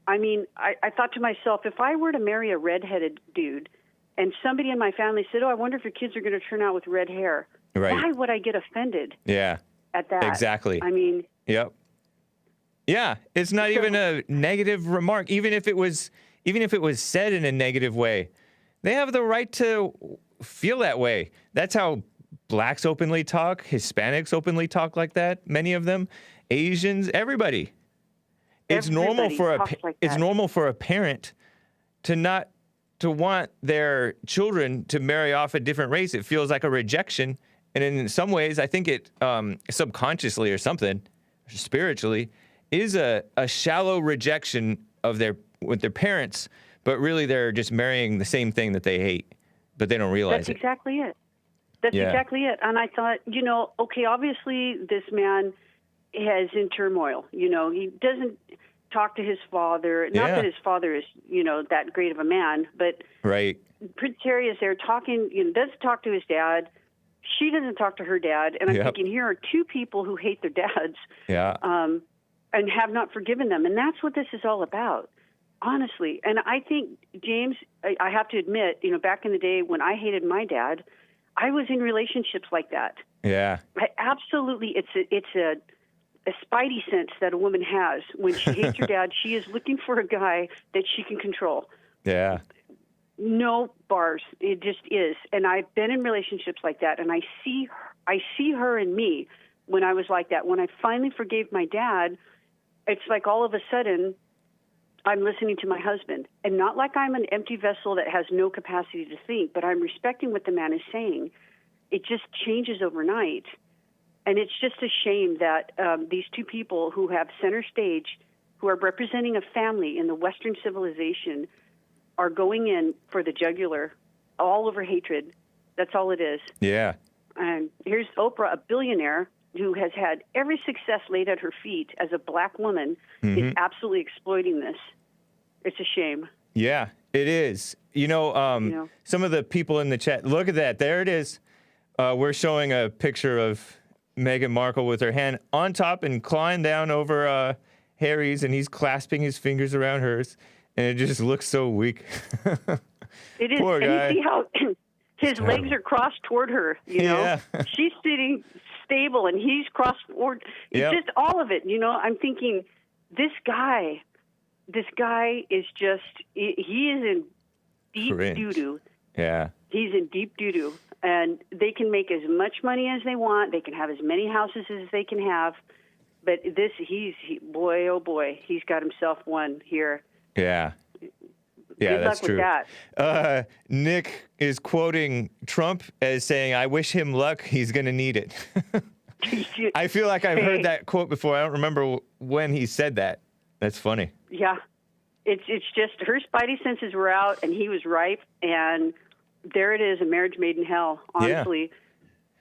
I mean, I thought to myself, if I were to marry a redheaded dude and somebody in my family said, oh, I wonder if your kids are going to turn out with red hair, why would I get offended at that? Exactly. I mean. Yep. Yeah, it's not even a negative remark. Even if it was said in a negative way, they have the right to feel that way. That's how blacks openly talk, Hispanics openly talk like that. Many of them, Asians, everybody. It's normal for a parent to want their children to marry off a different race. It feels like a rejection, and in some ways, I think it subconsciously or something, spiritually, is a shallow rejection of their parents, but really they're just marrying the same thing that they hate, but they don't realize That's exactly it. That's exactly it. And I thought, okay, obviously this man is in turmoil. He doesn't talk to his father. Not that his father is, that great of a man, but Prince Harry is there talking, doesn't talk to his dad. She doesn't talk to her dad. And I'm thinking, here are two people who hate their dads. Yeah. And have not forgiven them. And that's what this is all about, honestly. And I think, James, I have to admit, back in the day when I hated my dad, I was in relationships like that. Yeah. Absolutely. It's a spidey sense that a woman has. When she hates her dad, she is looking for a guy that she can control. Yeah. No bars. It just is. And I've been in relationships like that, and I see her in me when I was like that. When I finally forgave my dad, it's like all of a sudden I'm listening to my husband, and not like I'm an empty vessel that has no capacity to think, but I'm respecting what the man is saying. It just changes overnight. And it's just a shame that these two people who have center stage, who are representing a family in the Western civilization, are going in for the jugular, all over hatred. That's all it is. Yeah. And here's Oprah, a billionaire who has had every success laid at her feet as a black woman, is absolutely exploiting this. It's a shame. Yeah, it is. Some of the people in the chat, look at that. There it is. We're showing a picture of Meghan Markle with her hand on top and clawing down over Harry's, and he's clasping his fingers around hers, and it just looks so weak. It is. Poor and guy. you see how his legs are crossed toward her, you know? Yeah. She's sitting stable, and he's crossed forward. It's just all of it, I'm thinking, this guy is just, he is in deep doo-doo. Yeah. He's in deep doo-doo. And they can make as much money as they want. They can have as many houses as they can have. But boy, oh boy, he's got himself one here. Yeah. Yeah, Good that's luck true. With that. Nick is quoting Trump as saying, "I wish him luck. He's going to need it." I feel like I've heard that quote before. I don't remember when he said that. That's funny. Yeah. It's just her spidey senses were out, and he was ripe, and there it is, a marriage made in hell, honestly.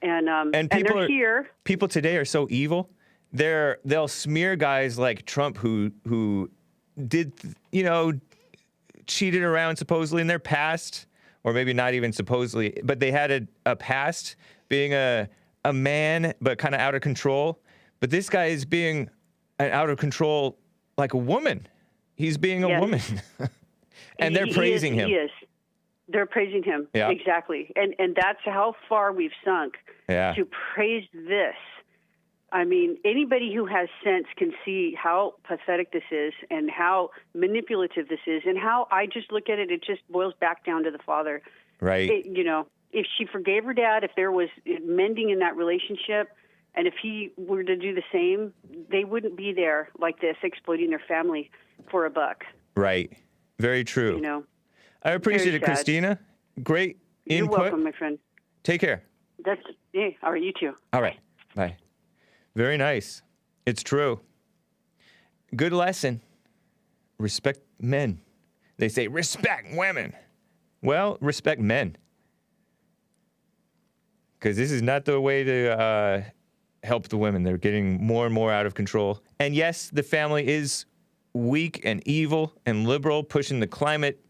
Yeah. And they're here. People today are so evil. They'll smear guys like Trump who did, cheated around supposedly in their past, or maybe not even supposedly, but they had a past being a man, but kind of out of control. But this guy is being out of control like a woman. He's being a woman. And they're praising him. He is. They're praising him. Yeah. Exactly. And that's how far we've sunk to praise this. I mean, anybody who has sense can see how pathetic this is and how manipulative this is, and how I just look at it, it just boils back down to the father. Right. If she forgave her dad, if there was mending in that relationship, and if he were to do the same, they wouldn't be there like this, exploiting their family for a buck. Right. Very true. I appreciate it, Christina. Great input. You're welcome, my friend. Take care. All right, you too. All right. Bye. Very nice. It's true. Good lesson. Respect men. They say respect women. Well, respect men. Because this is not the way to help the women. They're getting more and more out of control. And yes, the family is weak and evil and liberal, pushing the climate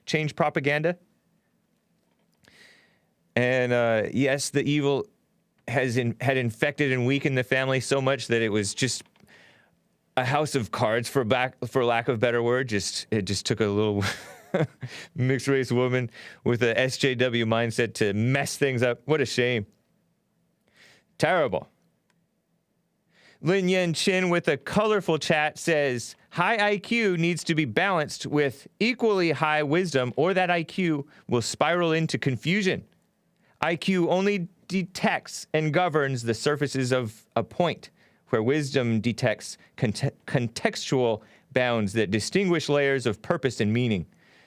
change propaganda. And yes, the evil had infected and weakened the family so much that it was just a house of cards, for lack of a better word. It just took a little mixed race woman with a SJW mindset to mess things up. What a shame. Terrible. Lin Yen Chin with a colorful chat says, high IQ needs to be balanced with equally high wisdom, or that IQ will spiral into confusion. IQ only detects and governs the surfaces of a point, where wisdom detects contextual bounds that distinguish layers of purpose and meaning,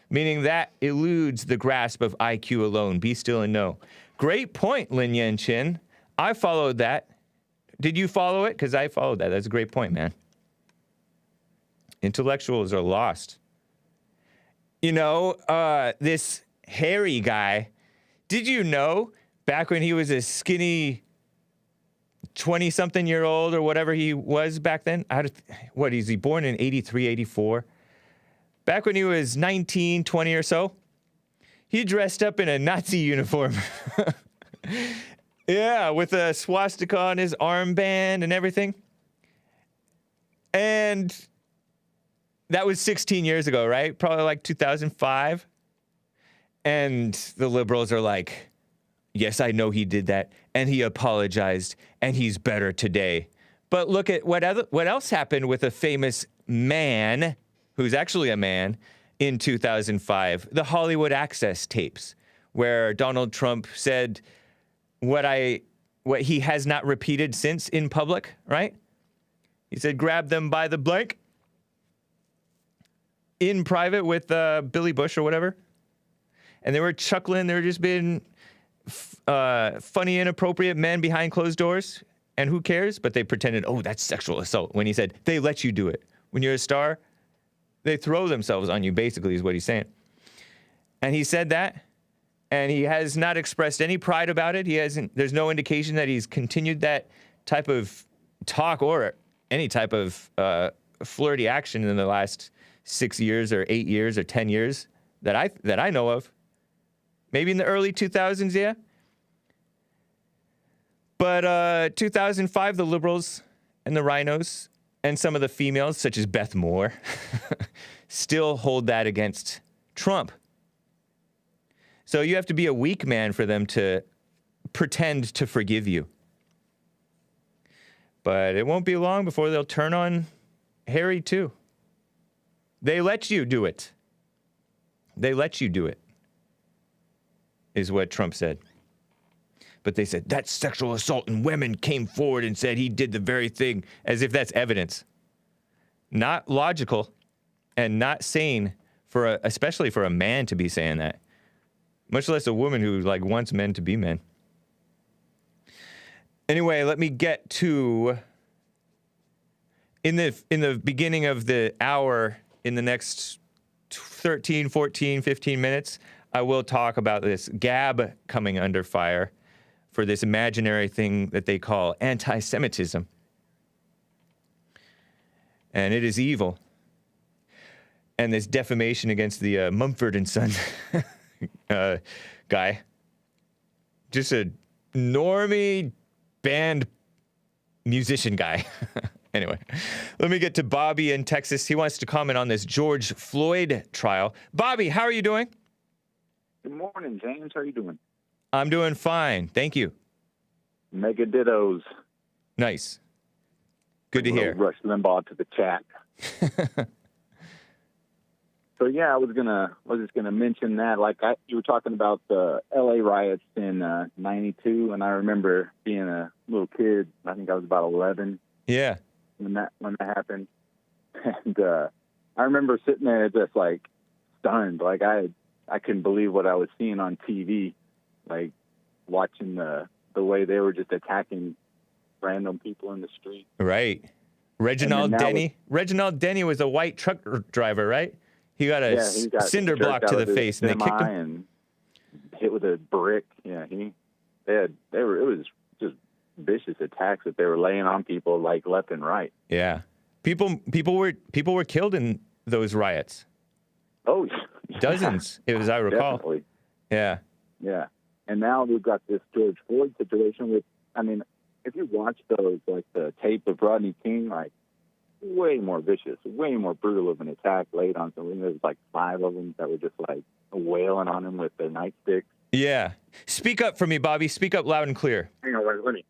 meaning that eludes the grasp of IQ alone. Be still and know. Great point, Lin Yen Chin. I followed that. Did you follow it? Because I followed that. That's a great point, man. Intellectuals are lost. This Harry guy, did you know back when he was a skinny 20-something-year-old or whatever he was back then? What, is he born in 83, 84? Back when he was 19, 20 or so, he dressed up in a Nazi uniform. Yeah, with a swastika on his armband and everything. And that was 16 years ago, right? Probably like 2005. And the liberals are like, yes, I know he did that, and he apologized, and he's better today. But look at what else happened with a famous man, who's actually a man, in 2005. The Hollywood Access tapes, where Donald Trump said what he has not repeated since in public, right? He said, grab them by the blank in private with Billy Bush or whatever. And they were chuckling. They were just being funny, inappropriate men behind closed doors. And who cares? But they pretended, oh, that's sexual assault. When he said, they let you do it. When you're a star, they throw themselves on you, basically, is what he's saying. And he said that. And he has not expressed any pride about it. There's no indication that he's continued that type of talk or any type of flirty action in the last 6 years or 8 years or 10 years that I know of. Maybe in the early 2000s, yeah. But 2005, the liberals and the RINOs and some of the females, such as Beth Moore, still hold that against Trump. So you have to be a weak man for them to pretend to forgive you. But it won't be long before they'll turn on Harry, too. They let you do it. They let you do it, is what Trump said. But they said, that's sexual assault, and women came forward and said he did the very thing, as if that's evidence. Not logical and not sane, especially for a man to be saying that. Much less a woman who wants men to be men. Anyway, let me get to in the beginning of the hour, in the next 13, 14, 15 minutes, I will talk about this Gab coming under fire for this imaginary thing that they call anti-Semitism. And it is evil. And this defamation against the Mumford and Son guy. Just a normie band musician guy. Anyway, let me get to Bobby in Texas. He wants to comment on this George Floyd trial. Bobby, how are you doing? Good morning, James. How are you doing? I'm doing fine. Thank you. Mega dittos. Nice. Good to hear. Rush Limbaugh to the chat. So yeah, I was just gonna mention that. You were talking about the L.A. riots in '92, and I remember being a little kid. I think I was about 11. Yeah. When that happened, and I remember sitting there just stunned. I couldn't believe what I was seeing on TV, watching the way they were just attacking random people in the street. Right. Reginald Denny. Reginald Denny was a white truck driver, right? He got a cinder block to the face, and they kicked him. And hit with a brick. Yeah, it was just vicious attacks that they were laying on people left and right. Yeah, people were killed in those riots. Oh, dozens, as I recall. Definitely. Yeah. Yeah, and now we've got this George Floyd situation. If you watch those, the tape of Rodney King, way more vicious, way more brutal of an attack laid on something. There was 5 of them that were just wailing on him with their nightsticks. Yeah. Speak up for me, Bobby. Speak up loud and clear. Hang on, let me.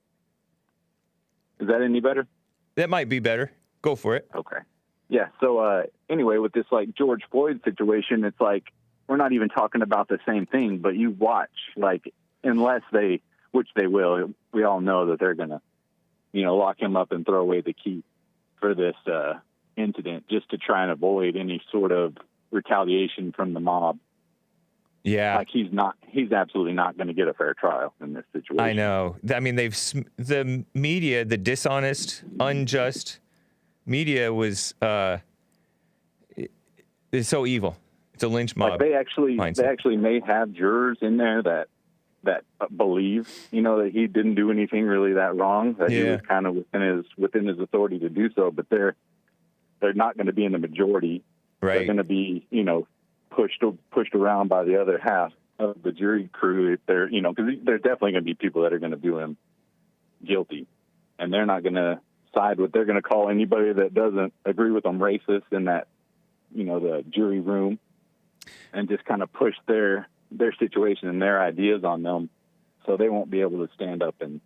Is that any better? That might be better. Go for it. Okay. Yeah. So anyway, with this George Floyd situation, it's we're not even talking about the same thing. But you watch, unless they, which they will, we all know that they're gonna, lock him up and throw away the key for this incident, just to try and avoid any sort of retaliation from the mob. Yeah. He's absolutely not going to get a fair trial in this situation. I know. I mean, the media, the dishonest, unjust media was, it's so evil. It's a lynch mob. They actually may have jurors in there that believe, that he didn't do anything really that wrong, that he was kind of within his authority to do so, but they're not going to be in the majority. Right. They're going to be, pushed around by the other half of the jury crew. If they're, because there's definitely going to be people that are going to do him guilty, and they're not going to side with. They're going to call anybody that doesn't agree with them racist in that, the jury room, and just kind of push their situation and their ideas on them, so they won't be able to stand up and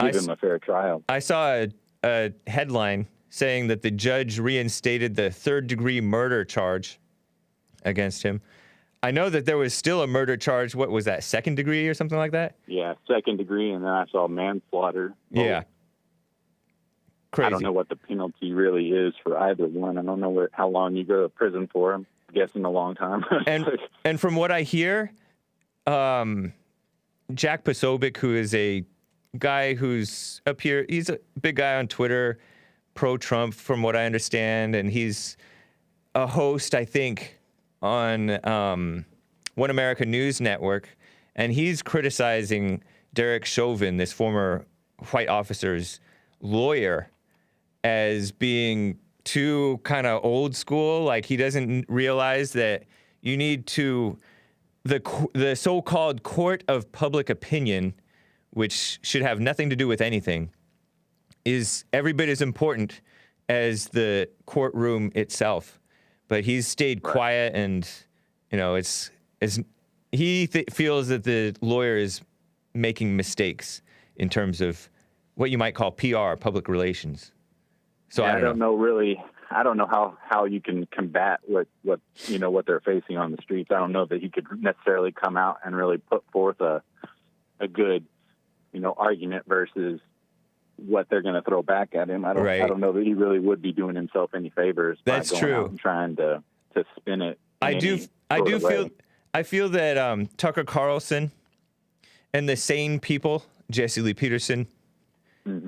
give him a fair trial. I saw a headline saying that the judge reinstated the third-degree murder charge against him. I know that there was still a murder charge. What was that, second degree or something like that? Yeah, second degree, and then I saw manslaughter. Yeah. crazy. I don't know what the penalty really is for either one. I don't know how long you go to prison for. I'm guessing a long time. and from what I hear, Jack Posobiec, who is a guy who's up here, he's a big guy on Twitter, pro-Trump, from what I understand, and he's a host, I think, on One America News Network, and he's criticizing Derek Chauvin, this former white officer's lawyer, as being too kind of old school. Like, he doesn't realize that you need to, the so-called court of public opinion, which should have nothing to do with anything, is every bit as important as the courtroom itself. But he's stayed quiet, and, you know, he feels that the lawyer is making mistakes in terms of what you might call PR, public relations. So yeah, I don't know really. I don't know how you can combat what they're facing on the streets. I don't know that he could necessarily come out and really put forth a good, argument versus what they're going to throw back at him. I don't know that he really would be doing himself any favors. That's by going true. Out and trying to spin it. I feel that Tucker Carlson and the sane people, Jesse Lee Peterson,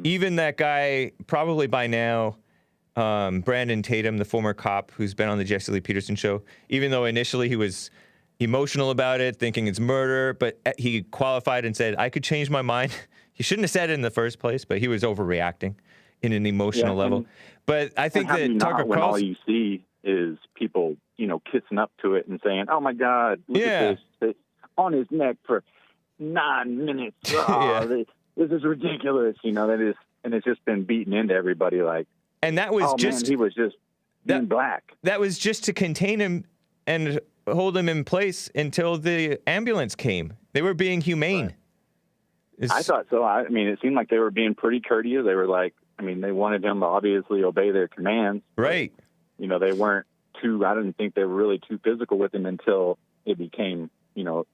even that guy, probably by now, Brandon Tatum, the former cop who's been on the Jesse Lee Peterson show, even though initially he was emotional about it, thinking it's murder, but he qualified and said, I could change my mind. He shouldn't have said it in the first place, but he was overreacting in an emotional level. But I think that Tucker Carlson... When all you see is people, kissing up to it and saying, oh, my God, look at this, on his neck for 9 minutes. Oh, this is ridiculous. And it's just been beaten into everybody like, and that was he was just being black. That was just to contain him and hold him in place until the ambulance came. They were being humane. Right. I thought so. I mean, it seemed like they were being pretty courteous. They were like, they wanted him to obviously obey their commands. Right. But, they weren't I didn't think they were really too physical with him until it became,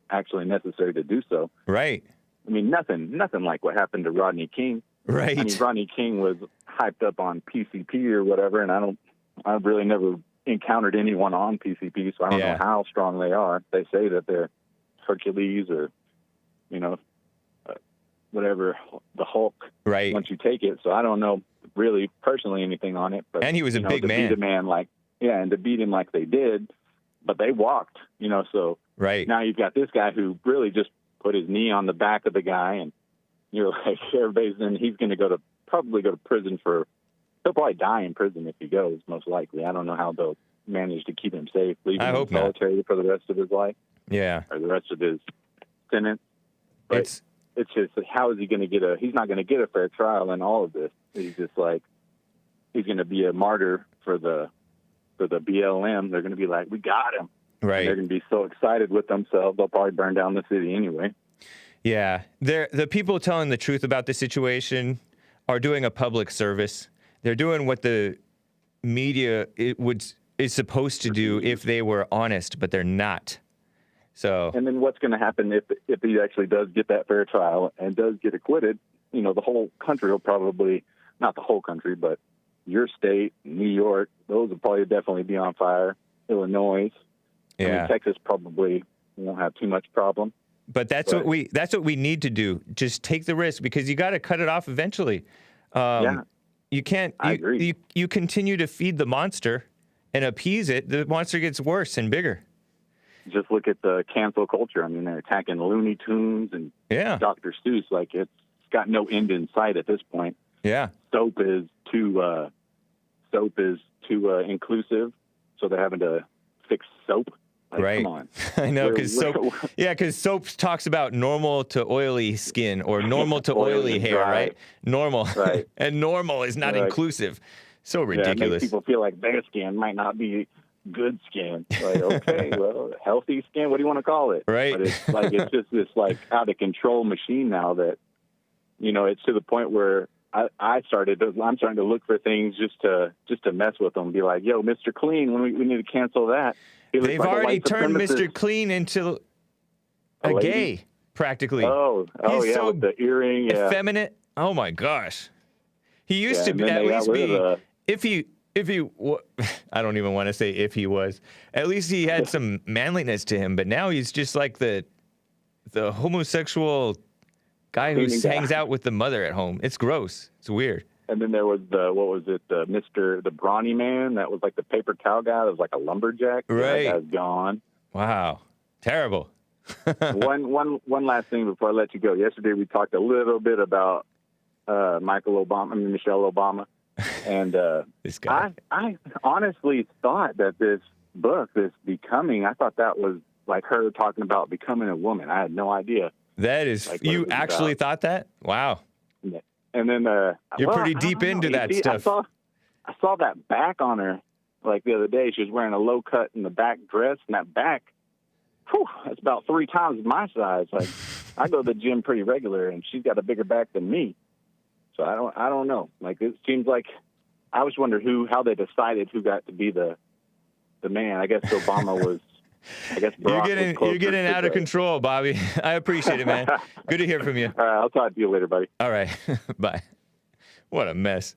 actually necessary to do so. Right. Nothing like what happened to Rodney King. Right. Rodney King was hyped up on PCP or whatever, and I've really never encountered anyone on PCP, so I don't know how strong they are. They say that they're Hercules or, whatever, the Hulk. Right. Once you take it, so I don't know really personally anything on it. But and he was a big man. To beat a man and to beat him like they did, but they walked, so right. Now you've got this guy who really just put his knee on the back of the guy, and you're like, everybody's then he's going to probably go to prison he'll probably die in prison if he goes, most likely. I don't know how they'll manage to keep him safe, leave him in solitary for the rest of his life. Yeah. Or the rest of his sentence. But it's just, how is he going to he's not going to get a fair trial in all of this. He's just like, he's going to be a martyr for the BLM. They're going to be like, we got him. Right. And they're going to be so excited with themselves, they'll probably burn down the city anyway. Yeah. The people telling the truth about the situation are doing a public service. They're doing what the media is supposed to do if they were honest, but they're not. So. And then what's going to happen if he actually does get that fair trial and does get acquitted? The whole country will probably, not the whole country, but your state, New York, those will probably definitely be on fire. Illinois. Yeah. Texas probably won't have too much problem. But that's what we need to do. Just take the risk, because you got to cut it off eventually. You can't. I agree. You continue to feed the monster and appease it. The monster gets worse and bigger. Just look at the cancel culture. They're attacking Looney Tunes and Dr. Seuss. Like, it's got no end in sight at this point. Yeah. Soap is too inclusive, so they're having to fix soap. Like, right. Come on. I know, because soap talks about normal to oily skin or normal to oily hair, right? Normal. Right. And normal is not inclusive. So ridiculous. Yeah, it makes people feel like their skin might not be good skin. Like, okay, well, healthy skin, what do you want to call it? Right. But it's just this out of control machine now that, it's to the point where I'm starting to look for things just to mess with them. Be like, yo, Mr. Clean, we need to cancel that. They've already turned Mr. Clean into a gay, practically. He's so with the earring, effeminate. Oh my gosh, He used to be, at least be, I don't even want to say if he was, at least he had some manliness to him, but now he's just like the homosexual guy who hangs out with the mother at home. It's gross. It's weird. And then there was the brawny man that was like the paper towel guy that was like a lumberjack. Right. That guy's gone. Wow. Terrible. One last thing before I let you go. Yesterday we talked a little bit about Michelle Obama. And this guy. I honestly thought that this book, this Becoming, I thought that was like her talking about becoming a woman. I had no idea. That is, like, you actually thought that? Wow. Yeah. And then you're pretty deep into that stuff. I saw that back on her like the other day. She was wearing a low cut in the back dress, and that back, that's about 3 times my size. Like I go to the gym pretty regular, and she's got a bigger back than me. So I don't know. Like it seems like I always wonder how they decided who got to be the man. I guess Obama was. I guess Barack you're getting out of control, Bobby. I appreciate it, man. Good to hear from you. All right, I'll talk to you later, buddy. All right, bye. What a mess.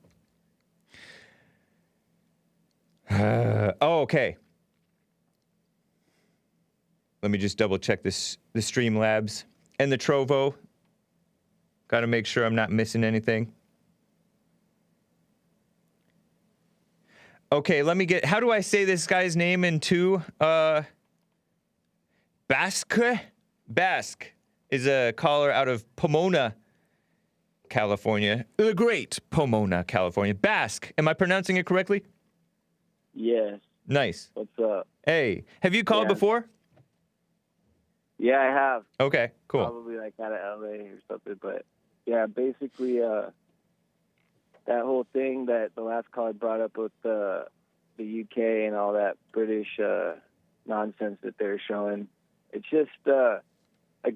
Okay. Let me just double check the Streamlabs and the Trovo. Got to make sure I'm not missing anything. Okay, let me get. How do I say this guy's name in two? Basque is a caller out of Pomona, California. The great Pomona, California. Basque. Am I pronouncing it correctly? Yes. Nice. What's up? Hey, have you called before? Yeah, I have. Okay, cool. Probably like out of LA or something, but yeah, basically that whole thing that the last caller brought up with the UK and all that British nonsense that they're showing. It's just a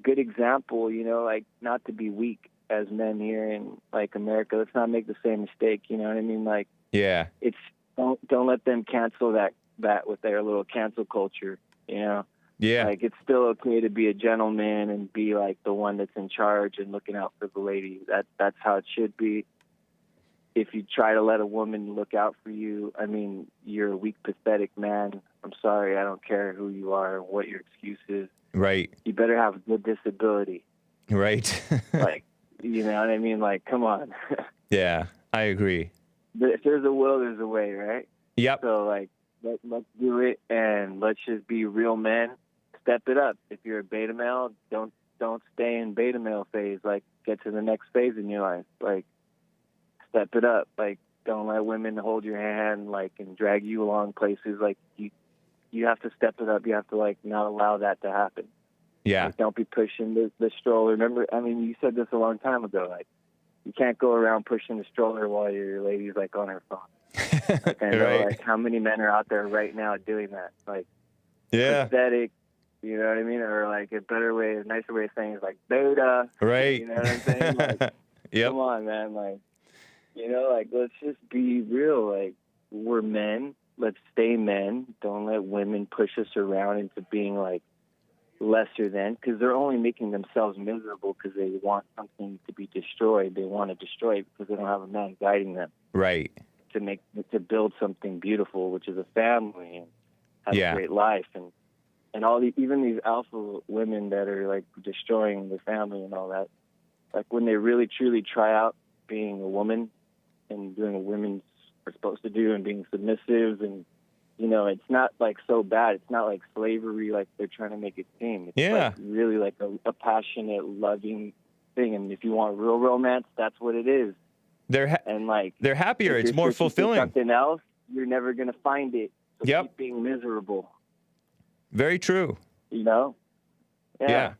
good example, like not to be weak as men here in like America. Let's not make the same mistake. You know what I mean? Like, yeah, it's don't let them cancel that with their little cancel culture. Yeah, like it's still okay to be a gentleman and be like the one that's in charge and looking out for the lady. That's how it should be. If you try to let a woman look out for you, I mean, you're a weak, pathetic man. I'm sorry. I don't care who you are or what your excuse is. Right. You better have a good disability. Right. Like, you know what I mean? Like, come on. Yeah, I agree. If there's a will, there's a way, right? Yep. So, like, let's do it, and let's just be real men. Step it up. If you're a beta male, don't stay in beta male phase. Like, get to the next phase in your life. Like, step it up. Like, don't let women hold your hand, like, and drag you along places. Like, you have to step it up. You have to, like, not allow that to happen. Yeah. Like, don't be pushing the stroller. Remember, I mean, you said this a long time ago. Like, you can't go around pushing the stroller while your lady's, like, on her phone. Like, I know, Right. like, how many men are out there right now doing that? Like, yeah, pathetic, you know what I mean? Or, like, a nicer way of saying is, like, beta. Right. You know what I'm saying? Like, yep. Come on, man. Like, like, let's just be real. Like, we're men. Let's stay men. Don't let women push us around into being, like, lesser than, because they're only making themselves miserable because they want something to be destroyed. They want to destroy it because they don't have a man guiding them. Right. To build something beautiful, which is a family and have a great life, and all even these alpha women that are like destroying the family and all that. Like when they really truly try out being a woman and doing what women are supposed to do and being submissive and it's not like so bad. It's not like slavery like they're trying to make it seem. It's like really like a passionate, loving thing. And if you want real romance, that's what it is. They're happier. It's more fulfilling. Something else, you're never gonna find it. So keep being miserable. Very true. Yeah.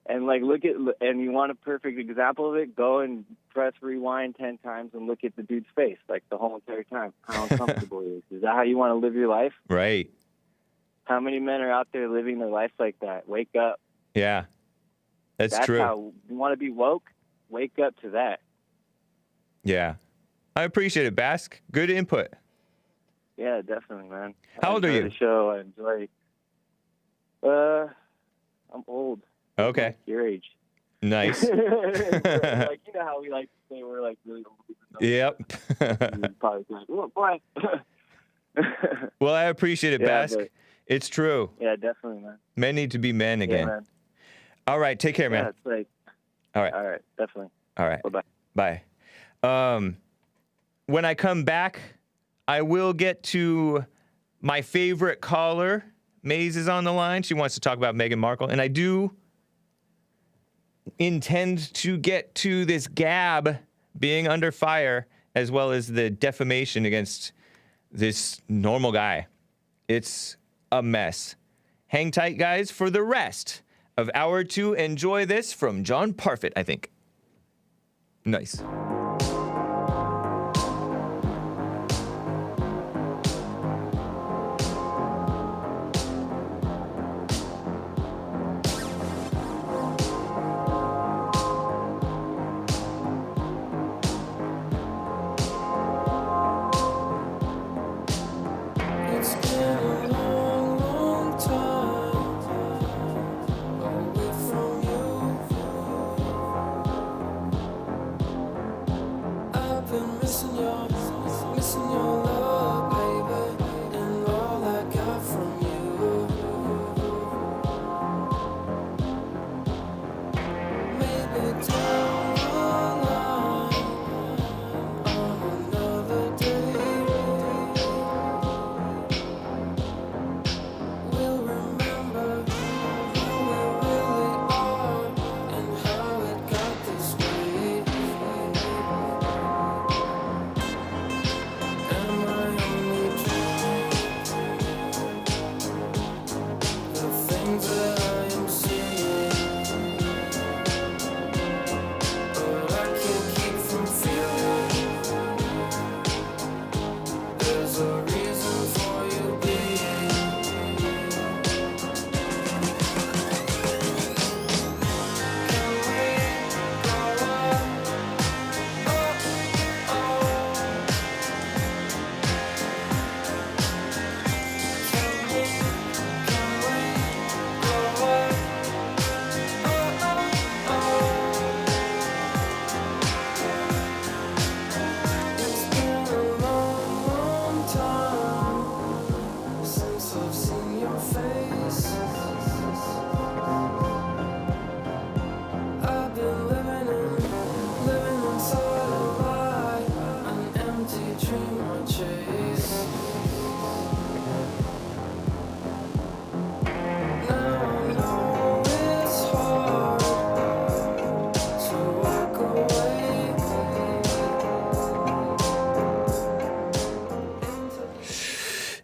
And like and you want a perfect example of it? Go and press rewind 10 times and look at the dude's face like the whole entire time. How uncomfortable he is. Is that how you want to live your life? Right. How many men are out there living their life like that? Wake up. Yeah. That's true. How you want to be woke? Wake up to that. Yeah. I appreciate it, Basque. Good input. Yeah, definitely, man. How old are you? The show. I enjoy. I'm old. Okay. Like your age. Nice. Like, you know how we like to say we're like really old. Yep. Probably like, oh, boy. Well, I appreciate it, Basque. It's true. Yeah, definitely, man. Men need to be men again. Yeah, man. All right, take care, man. Yeah, it's like. All right. All right, definitely. All right. Bye-bye. Bye. When I come back, I will get to my favorite caller. Maze is on the line. She wants to talk about Meghan Markle, and I do intend to get to this Gab being under fire, as well as the defamation against this normal guy. It's a mess. Hang tight, guys, for the rest of hour 2. Enjoy this from John Parfit, I think. Nice.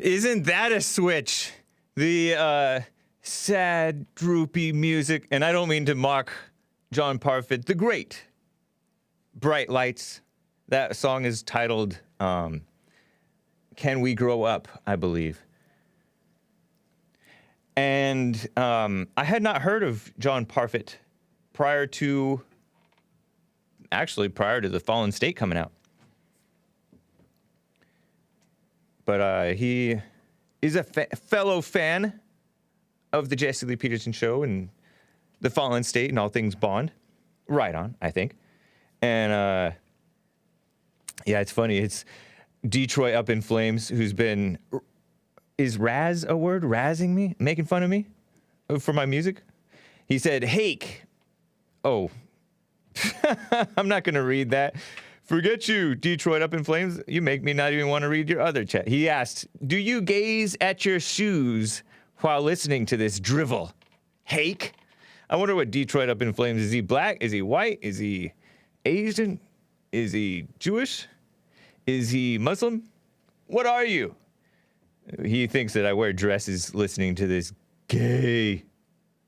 Isn't that a switch? The sad, droopy music, and I don't mean to mock John Parfit, the great Bright Lights. That song is titled Can We Grow Up, I believe. And I had not heard of John Parfit prior to the Fallen State coming out. But he is a fellow fan of the Jesse Lee Peterson Show and the Fallen State and all things Bond. Right on, I think. And yeah, it's funny. It's Detroit Up in Flames, who's been... Is Raz a word? Razzing me? Making fun of me? For my music? He said, Hake. Oh. I'm not going to read that. Forget you, Detroit Up in Flames. You make me not even want to read your other chat. He asked, do you gaze at your shoes while listening to this drivel? Hake? I wonder what Detroit Up in Flames. Is he black? Is he white? Is he Asian? Is he Jewish? Is he Muslim? What are you? He thinks that I wear dresses listening to this gay,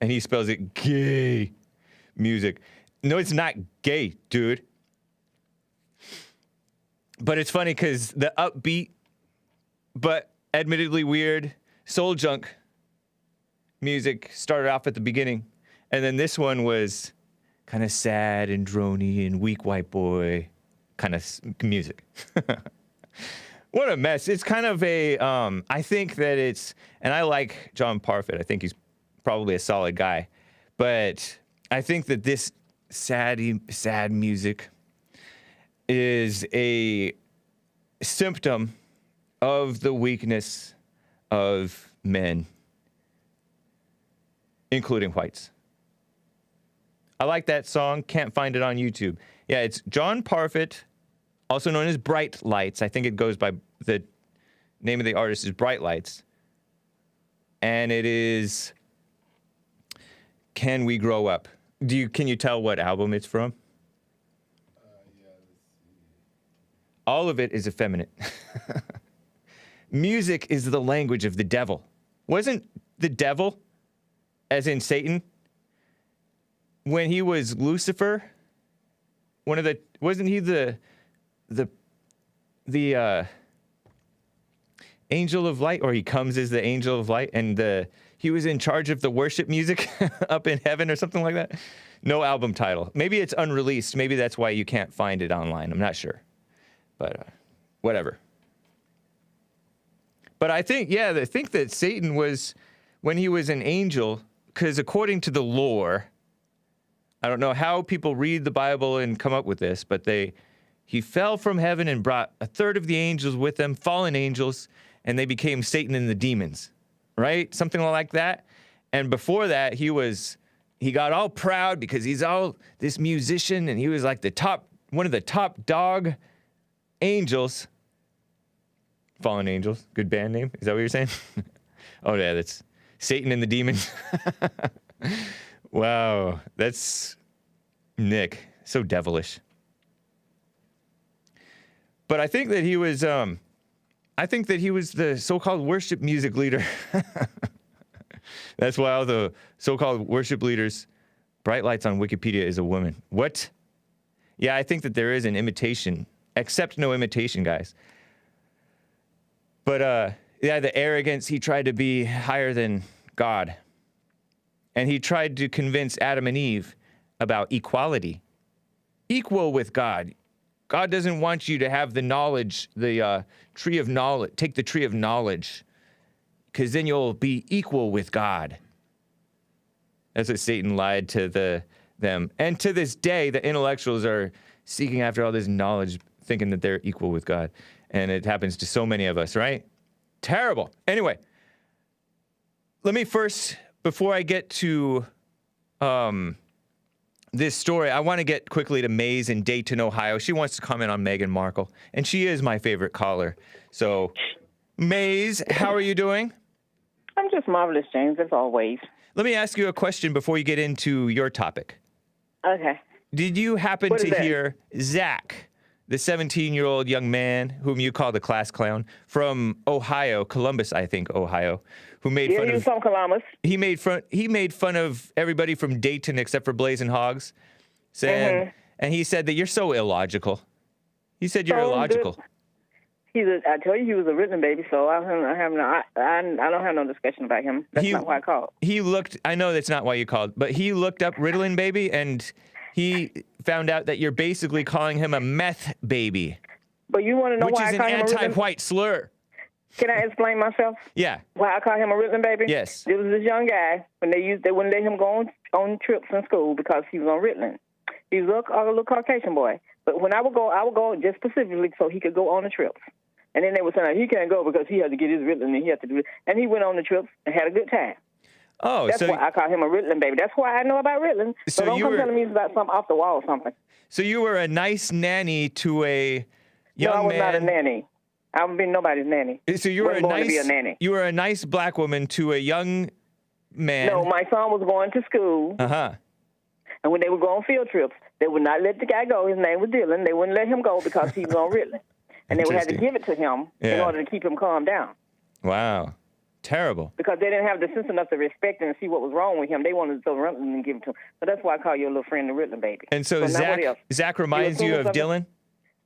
and he spells it gay music. No, it's not gay, dude. But it's funny because the upbeat, but admittedly weird soul junk music started off at the beginning. And then this one was kind of sad and droney and weak white boy kind of music. What a mess. It's kind of a, I think that it's, and I like John Parfit. I think he's probably a solid guy. But I think that this sad music is a symptom of the weakness of men, including whites. I like that song. Can't find it on YouTube. Yeah, it's John Parfit, also known as Bright Lights. I think it goes by the name of the artist is Bright Lights. And it is Can We Grow Up? Can you tell what album it's from? Yeah, let's see. All of it is effeminate. Music is the language of the devil. Wasn't the devil, as in Satan, when he was Lucifer, wasn't he the angel of light, or he comes as the angel of light, and he was in charge of the worship music up in heaven or something like that? No album title. Maybe it's unreleased. Maybe that's why you can't find it online. I'm not sure. But whatever. But I think that Satan was, when he was an angel, because according to the lore, I don't know how people read the Bible and come up with this, but he fell from heaven and brought a third of the angels with him, fallen angels, and they became Satan and the demons, right? Something like that. And before that, he got all proud because he's all this musician, and he was like one of the top dog angels. Fallen Angels, good band name. Is that what you're saying? Oh yeah, that's Satan and the Demons. Wow, that's Nick. So devilish. But I think that he was the so-called worship music leader. That's why all the so-called worship leaders, Bright Lights on Wikipedia is a woman. What? Yeah, I think that there is an imitation. Accept no imitation, guys. But, the arrogance, he tried to be higher than God. And he tried to convince Adam and Eve about equality. Equal with God. God doesn't want you to have the knowledge, the tree of knowledge. Take the tree of knowledge, because then you'll be equal with God. That's what Satan lied to them. And to this day, the intellectuals are seeking after all this knowledge, thinking that they're equal with God. And it happens to so many of us, right? Terrible. Anyway, let me first, before I get to this story, I want to get quickly to Maze in Dayton, Ohio. She wants to comment on Meghan Markle, and she is my favorite caller. So, Maze, how are you doing? I'm just marvelous, James, as always. Let me ask you a question before you get into your topic. Okay. Did you happen to hear Zach, the 17-year-old young man whom you call the class clown from Ohio, Columbus, I think, Ohio, who made fun of... he was from Columbus. He made fun of everybody from Dayton except for Blazing Hogs, saying, and he said that you're so illogical. He said you're illogical. I told you he was a Ritalin baby, so I don't have no discussion about him. That's not why I called. I know that's not why you called, but he looked up Ritalin baby, and he found out that you're basically calling him a meth baby. But you want to know why I call him a Ritalin? Which is an anti-white slur. Can I explain myself? Yeah. Why I call him a Ritalin baby? Yes. There was this young guy, when they wouldn't let him go on trips in school because he was on Ritalin. He was a little Caucasian boy. But when I would go just specifically so he could go on the trips. And then they were saying he can't go because he had to get his Ritalin and he had to do it. And he went on the trips and had a good time. Oh, that's why I call him a Ritalin baby. That's why I know about Ritalin. So don't come telling me it's about something off the wall or something. So you were a nice nanny to a young man. No, I was not a nanny. I haven't been nobody's nanny. So you were You were a nice black woman to a young man. No, my son was going to school. And when they would go on field trips, they would not let the guy go. His name was Dylan. They wouldn't let him go because he was on Ritalin. And they would have to give it to him in order to keep him calmed down. Wow. Terrible. Because they didn't have the sense enough to respect him and see what was wrong with him. They wanted to throw Ritalin and give it to him. So that's why I call your little friend the Ritalin baby. And so Zach reminds you of Dylan?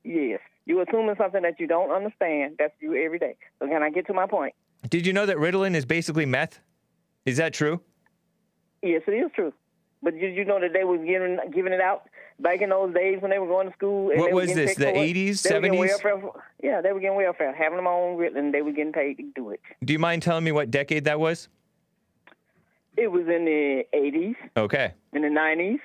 Yes. You're assuming something that you don't understand. That's you every day. So can I get to my point? Did you know that Ritalin is basically meth? Is that true? Yes, it is true. But did you know that they was giving it out back in those days when they were going to school? And what was this, the 80s, 70s? Yeah, they were getting welfare. Having them on Ritalin, they were getting paid to do it. Do you mind telling me what decade that was? It was in the 80s. Okay. In the 90s.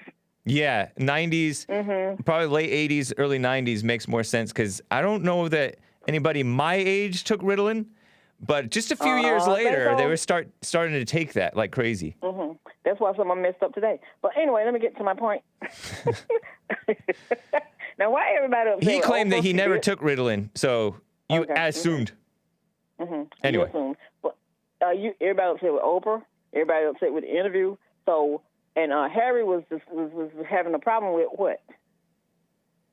Yeah, 90s, probably late 80s, early 90s makes more sense because I don't know that anybody my age took Ritalin, but just a few years later, they were starting to take that like crazy. That's why some of them messed up today. But anyway, let me get to my point. Now, why everybody upset? He claimed that he never took Ritalin, so you assumed. Anyway. You assumed. But everybody upset with Oprah. Everybody upset with the interview. So, and Harry was having a problem with what?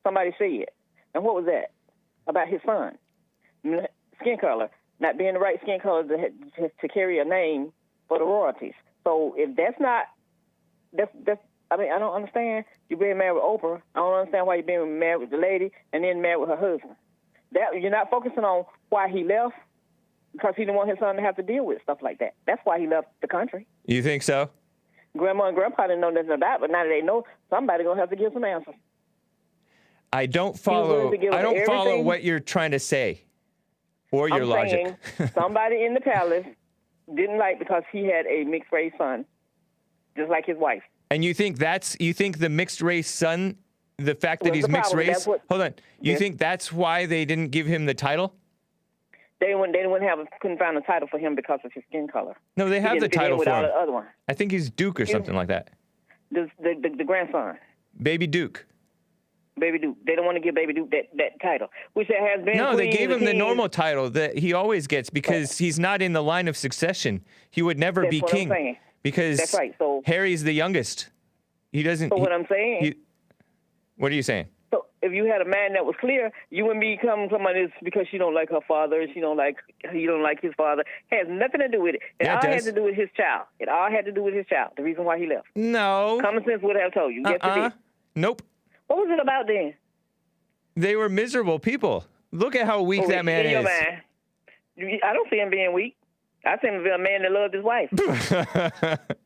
Somebody said. And what was that? About his son. Skin color. Not being the right skin color to carry a name for the royalties. So if that's not, I mean, I don't understand. You're being married with Oprah. I don't understand why you're being married with the lady and then married with her husband. That you're not focusing on why he left because he didn't want his son to have to deal with stuff like that. That's why he left the country. You think so? Grandma and Grandpa didn't know nothing about it, but now that they know, somebody gonna have to give some answers. I don't follow. I don't follow what you're trying to say, or your logic. Somebody in the palace didn't like because he had a mixed race son, just like his wife. And you think the mixed race son, the fact that he's mixed race? Hold on. You think that's why they didn't give him the title? They couldn't find a title for him because of his skin color. No, they have the title for him. The other one. I think he's Duke or something like that. The grandson. Baby Duke. Baby Duke. They don't want to give Baby Duke that title, which has been. No, they gave him the normal title that he always gets because he's not in the line of succession. He would never be king because that's right. So Harry's the youngest. He doesn't. So what I'm saying. What are you saying? So if you had a man that was clear, you wouldn't become somebody because she don't like her father, you don't like his father. It has nothing to do with it. It all had to do with his child. It all had to do with his child. The reason why he left. No. Common sense would have told you. Yes, it did. Nope. What was it about then? They were miserable people. Look at how weak that man is. I don't see him being weak. I see him being a man that loved his wife.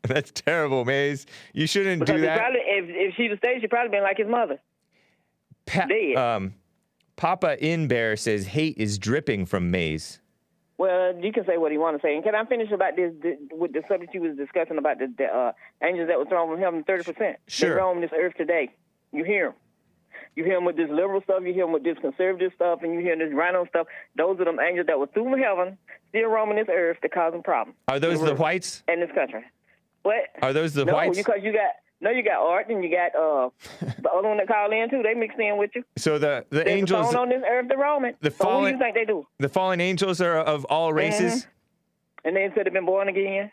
That's terrible, Maze. You shouldn't do that. If she'd have stayed, she'd probably been like his mother. Papa In Bear says hate is dripping from Maze. Well, you can say what you want to say. And can I finish about this with the subject you was discussing about the angels that were thrown from heaven, 30%? Sure. They roam this earth today. You hear them. You hear them with this liberal stuff. You hear them with this conservative stuff. And you hear this RINO stuff. Those are them angels that were through from heaven, still roaming this earth to cause them problems. Are those the whites? In this country. What? Are those the whites? No, because you got Art and you got the other one that called in too. They mixed in with you. So the angels on this earth, they're roaming. The fallen. What do you think they do? The fallen angels are of all races. And they said they've been born again.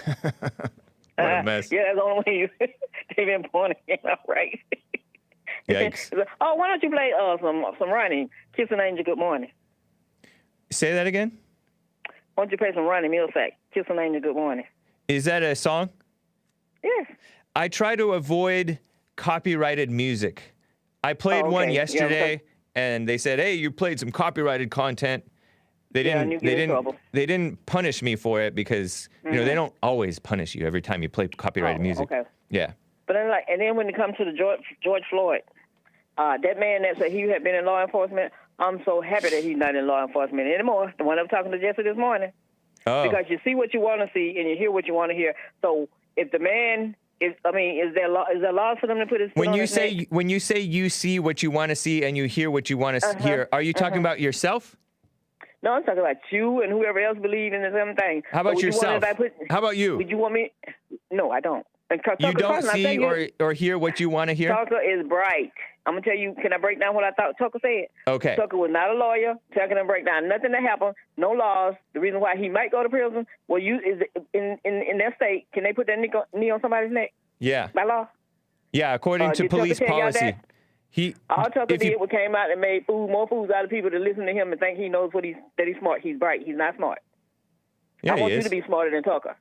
What a mess. Yeah, that's the only way they've been born again. All right. Yikes. Oh, why don't you play some Ronnie? Kiss an Angel, Good Morning. Say that again? Why don't you play some Ronnie Millsack? Kiss an Angel, Good Morning. Is that a song? Yes. I try to avoid copyrighted music. I played one yesterday, and they said, "Hey, you played some copyrighted content." They didn't punish me for it because they don't always punish you every time you play copyrighted music. Okay. Yeah. But then when it comes to the George Floyd, that man that said he had been in law enforcement, I'm so happy that he's not in law enforcement anymore. The one I was talking to Jesse this morning. Oh. Because you see what you want to see and you hear what you want to hear. So if the man is there laws for them to put his when you say you see what you want to see and you hear what you want to hear, are you talking about yourself? No, I'm talking about you and whoever else believes in the same thing. How about yourself? How about you? Would you want me? No, I don't. You don't see or hear what you want to hear? Tucker is bright. I'm going to tell you, can I break down what I thought Tucker said? Okay. Tucker was not a lawyer. Tucker didn't break down nothing that happened, no laws. The reason why he might go to prison, well, in their state, can they put that knee on somebody's neck? Yeah. By law? Yeah, according to police policy. All Tucker did was came out and made more fools out of people to listen to him and think he knows that he's smart. He's bright. He's not smart. Yeah, I want you to be smarter than Tucker.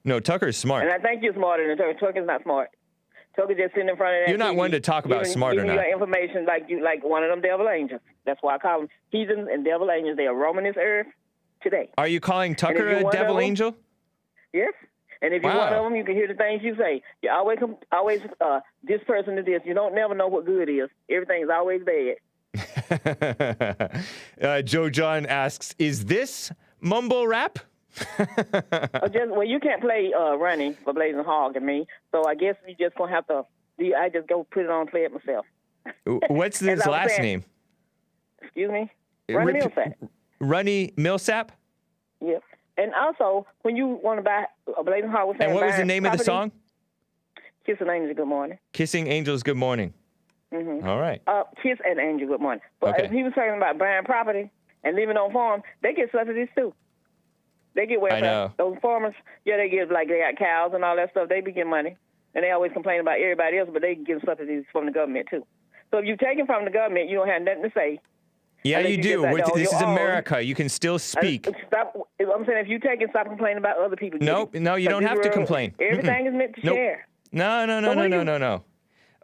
No, Tucker's smart. And I think you're smarter than Tucker. Tucker's not smart. Tucker just sitting in front of that. You're not one to talk about smart or not. You got information like one of them devil angels. That's why I call them heathens and devil angels. They are roaming this earth today. Are you calling Tucker a devil angel? Yes. And if you're one of them, you can hear the things you say. You always this person is this. You don't never know what good is. Everything's always bad. Joe John asks, is this mumble rap? Well, you can't play Running for Blazing Hog and me, so I guess you just gonna have to. I just go put it on and play it myself. What's his last name? Excuse me? Runny Millsap. Runny Millsap? Yep. And also, when you want to buy a Blazing Hog, and what was the name of the song? Kissing Angels Good Morning. Kissing Angels Good Morning. Mm-hmm. All right. Kiss an Angel Good Morning. But if he was talking about buying property and living on farm, they get subsidies too. They get welfare. I know. Those farmers, they get, like, they got cows and all that stuff. They be getting money. And they always complain about everybody else, but they get subsidies from the government too. So if you take it from the government, you don't have nothing to say. Yeah, you do. This is America. You can still speak. Stop. I'm saying if you take it, stop complaining about other people. Nope. No, you don't have to complain. Everything is meant to share. No.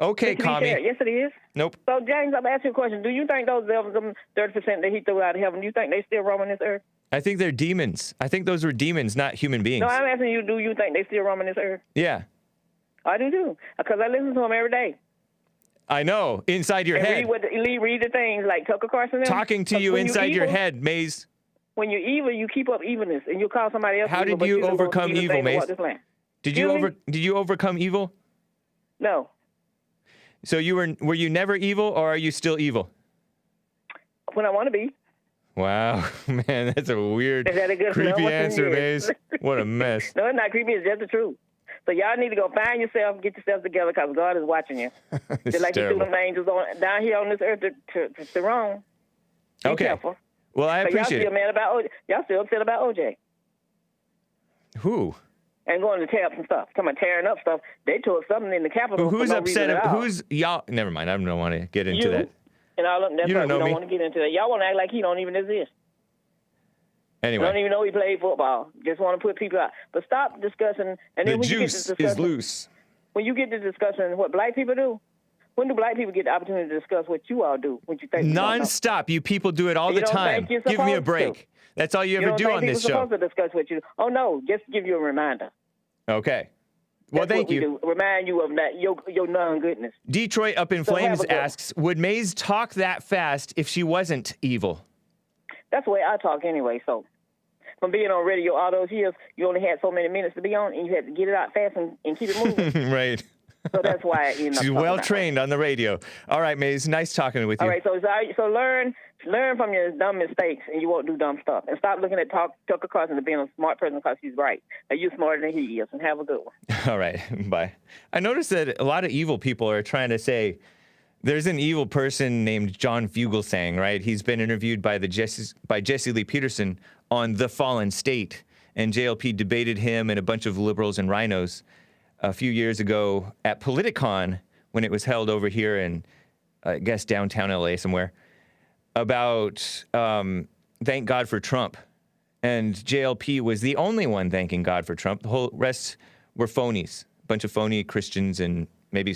Okay, commie. Yes, it is. Nope. So, James, I'm asking you a question. Do you think those devils, them 30% that he threw out of heaven, do you think they still roaming this earth? I think they're demons. I think those were demons, not human beings. No, I'm asking you, do you think they still roaming this earth? Yeah. I do too, because I listen to them every day. I know, inside your head. Read the things like Tucker Carlson. Talking to you inside your head, Maze. When you're evil, you keep up evilness, and you call somebody else. How did you overcome evil, Maze? Did you overcome evil? No. So were you never evil, or are you still evil? When I want to be. Wow, man, that's a weird, creepy answer, Maze. What a mess. No, it's not creepy. It's just the truth. So y'all need to go find yourself, get yourself together, because God is watching you. Just like you threw them angels down here on this earth to wrong. Be careful. Well, I appreciate y'all still it. Y'all still upset about OJ. Who? And going to tear up some stuff. Come on, tearing up stuff. They took something in the Capitol. Who's upset? Who's y'all? Never mind. I don't want to get into that. And all of them. That's why we don't want to get into that. Y'all want to act like he don't even exist. Anyway. Don't even know he played football. Just want to put people out. But stop discussing. And then the juice is loose. When you get to discussing what black people do, when do black people get the opportunity to discuss what you all do? What you think? Non-stop. You people do it all the time. Give me a break. That's all you ever do on this show. You're supposed to discuss what you do. Oh, no. Just give you a reminder. Okay. Well, thank you. Remind you of that, your non-goodness. Detroit Up in Flames asks, would Maze talk that fast if she wasn't evil? That's the way I talk anyway, so. From being on radio all those years, you only had so many minutes to be on, and you had to get it out fast and keep it moving. Right. So that's why I end up She's well trained on the radio. All right, Maze, nice talking with you. All right, so learn from your dumb mistakes, and you won't do dumb stuff. And stop looking at Tucker Carlson as being a smart person because he's right. And you're smarter than he is, and have a good one. All right, bye. I noticed that a lot of evil people are trying to say, there's an evil person named John Fugelsang, right? He's been interviewed by Jesse Lee Peterson on The Fallen State, and JLP debated him and a bunch of liberals and rhinos a few years ago at Politicon when it was held over here in, I guess, downtown LA somewhere, about thank God for Trump. And JLP was the only one thanking God for Trump. The whole rest were phonies, a bunch of phony Christians and maybe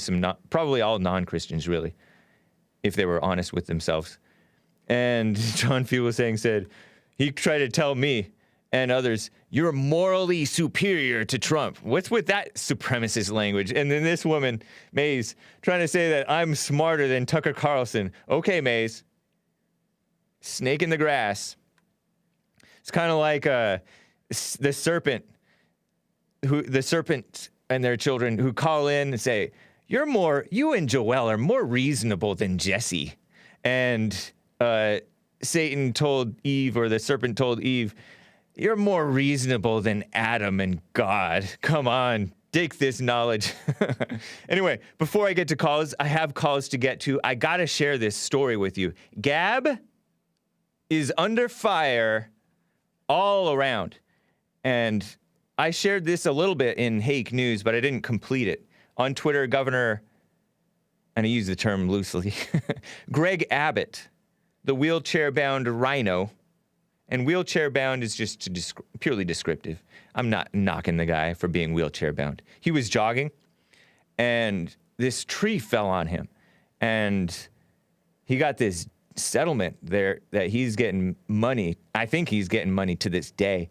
probably all non-Christians, really, if they were honest with themselves. And John Fugelsang said, he tried to tell me and others, you're morally superior to Trump. What's with that supremacist language? And then this woman, Maze, trying to say that I'm smarter than Tucker Carlson. Okay, Maze. Snake in the grass. It's kind of like the serpent and their children who call in and say, you and Joel are more reasonable than Jesse. And Satan told Eve, or the serpent told Eve, you're more reasonable than Adam and God. Come on, take this knowledge. Anyway, before I get to calls, I have calls to get to. I gotta share this story with you. Gab is under fire all around. And I shared this a little bit in Hake News, but I didn't complete it. On Twitter, Governor, and I use the term loosely, Greg Abbott, the wheelchair-bound RINO, and wheelchair-bound is just purely descriptive. I'm not knocking the guy for being wheelchair-bound. He was jogging, and this tree fell on him, and he got this settlement there that he's getting money. I think he's getting money to this day,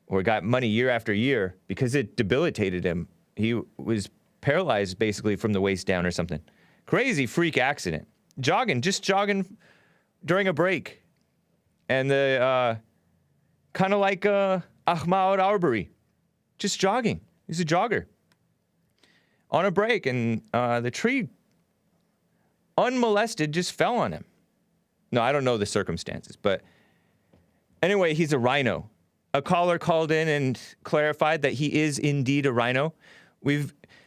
or got money year after year because it debilitated him. He was paralyzed basically from the waist down or something. Crazy freak accident. Just jogging during a break. And the kind of like Ahmaud Arbery, just jogging. He's a jogger on a break, and the tree, unmolested, just fell on him. No, I don't know the circumstances, but anyway, he's a RINO. A caller called in and clarified that he is indeed a RINO.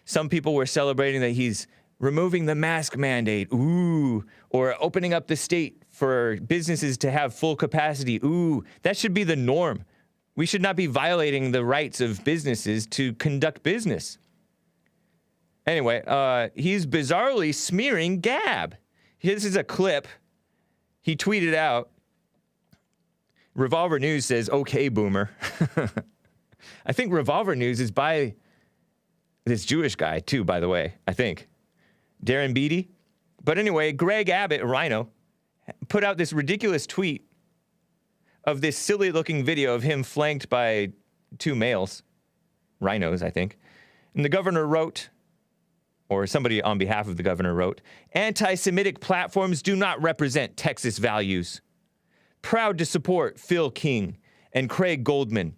Some people were celebrating that he's removing the mask mandate, ooh, or opening up the state for businesses to have full capacity, ooh. That should be the norm. We should not be violating the rights of businesses to conduct business. Anyway, he's bizarrely smearing Gab. This is a clip he tweeted out. Revolver News says, okay, boomer. I think Revolver News is by this Jewish guy, too, by the way, I think. Darren Beatty. But anyway, Greg Abbott, RINO, put out this ridiculous tweet of this silly-looking video of him flanked by two males, RINOs, I think. And the governor wrote, or somebody on behalf of the governor wrote, anti-Semitic platforms do not represent Texas values. Proud to support Phil King and Craig Goldman,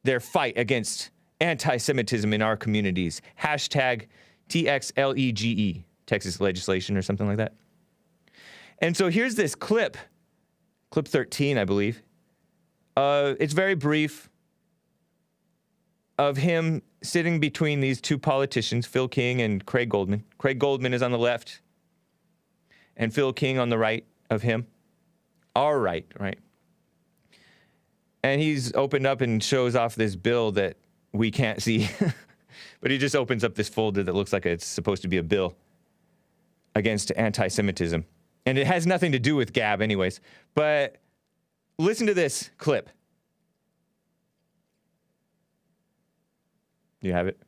their fight against anti-Semitism in our communities. Hashtag TXLEGE, Texas legislation or something like that. And so here's this clip 13, I believe. It's very brief of him sitting between these two politicians, Phil King and Craig Goldman. Craig Goldman is on the left, and Phil King on the right of him. Our right. And he's opened up and shows off this bill that we can't see. But he just opens up this folder that looks like it's supposed to be a bill against anti-Semitism. And it has nothing to do with Gab anyways. But listen to this clip. You have it?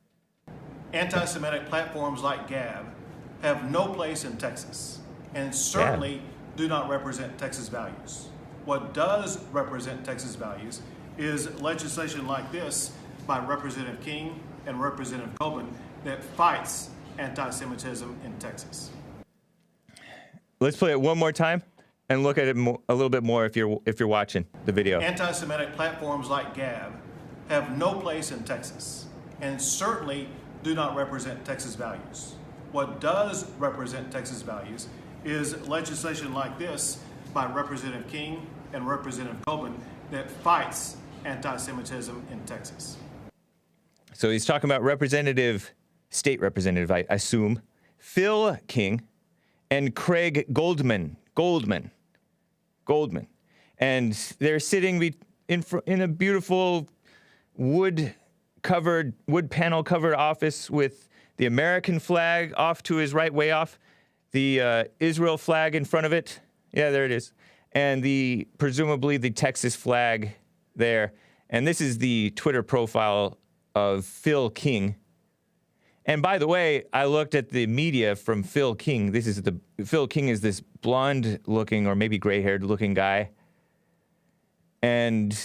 Anti-Semitic platforms like Gab have no place in Texas and certainly do not represent Texas values. What does represent Texas values is legislation like this by Representative King and Representative Goldman that fights anti-Semitism in Texas. Let's play it one more time and look at it a little bit more if you're watching the video. Anti-Semitic platforms like Gab have no place in Texas and certainly do not represent Texas values. What does represent Texas values is legislation like this by Representative King and Representative Goldman that fights anti-Semitism in Texas. So he's talking about state representative, I assume, Phil King and Craig Goldman. And they're sitting in a beautiful wood panel covered office with the American flag off to his right, way off, the Israel flag in front of it. Yeah, there it is. And presumably the Texas flag there. And this is the Twitter profile of Phil King. And by the way, I looked at the media from Phil King. Phil King is this blonde-looking or maybe gray-haired looking guy. And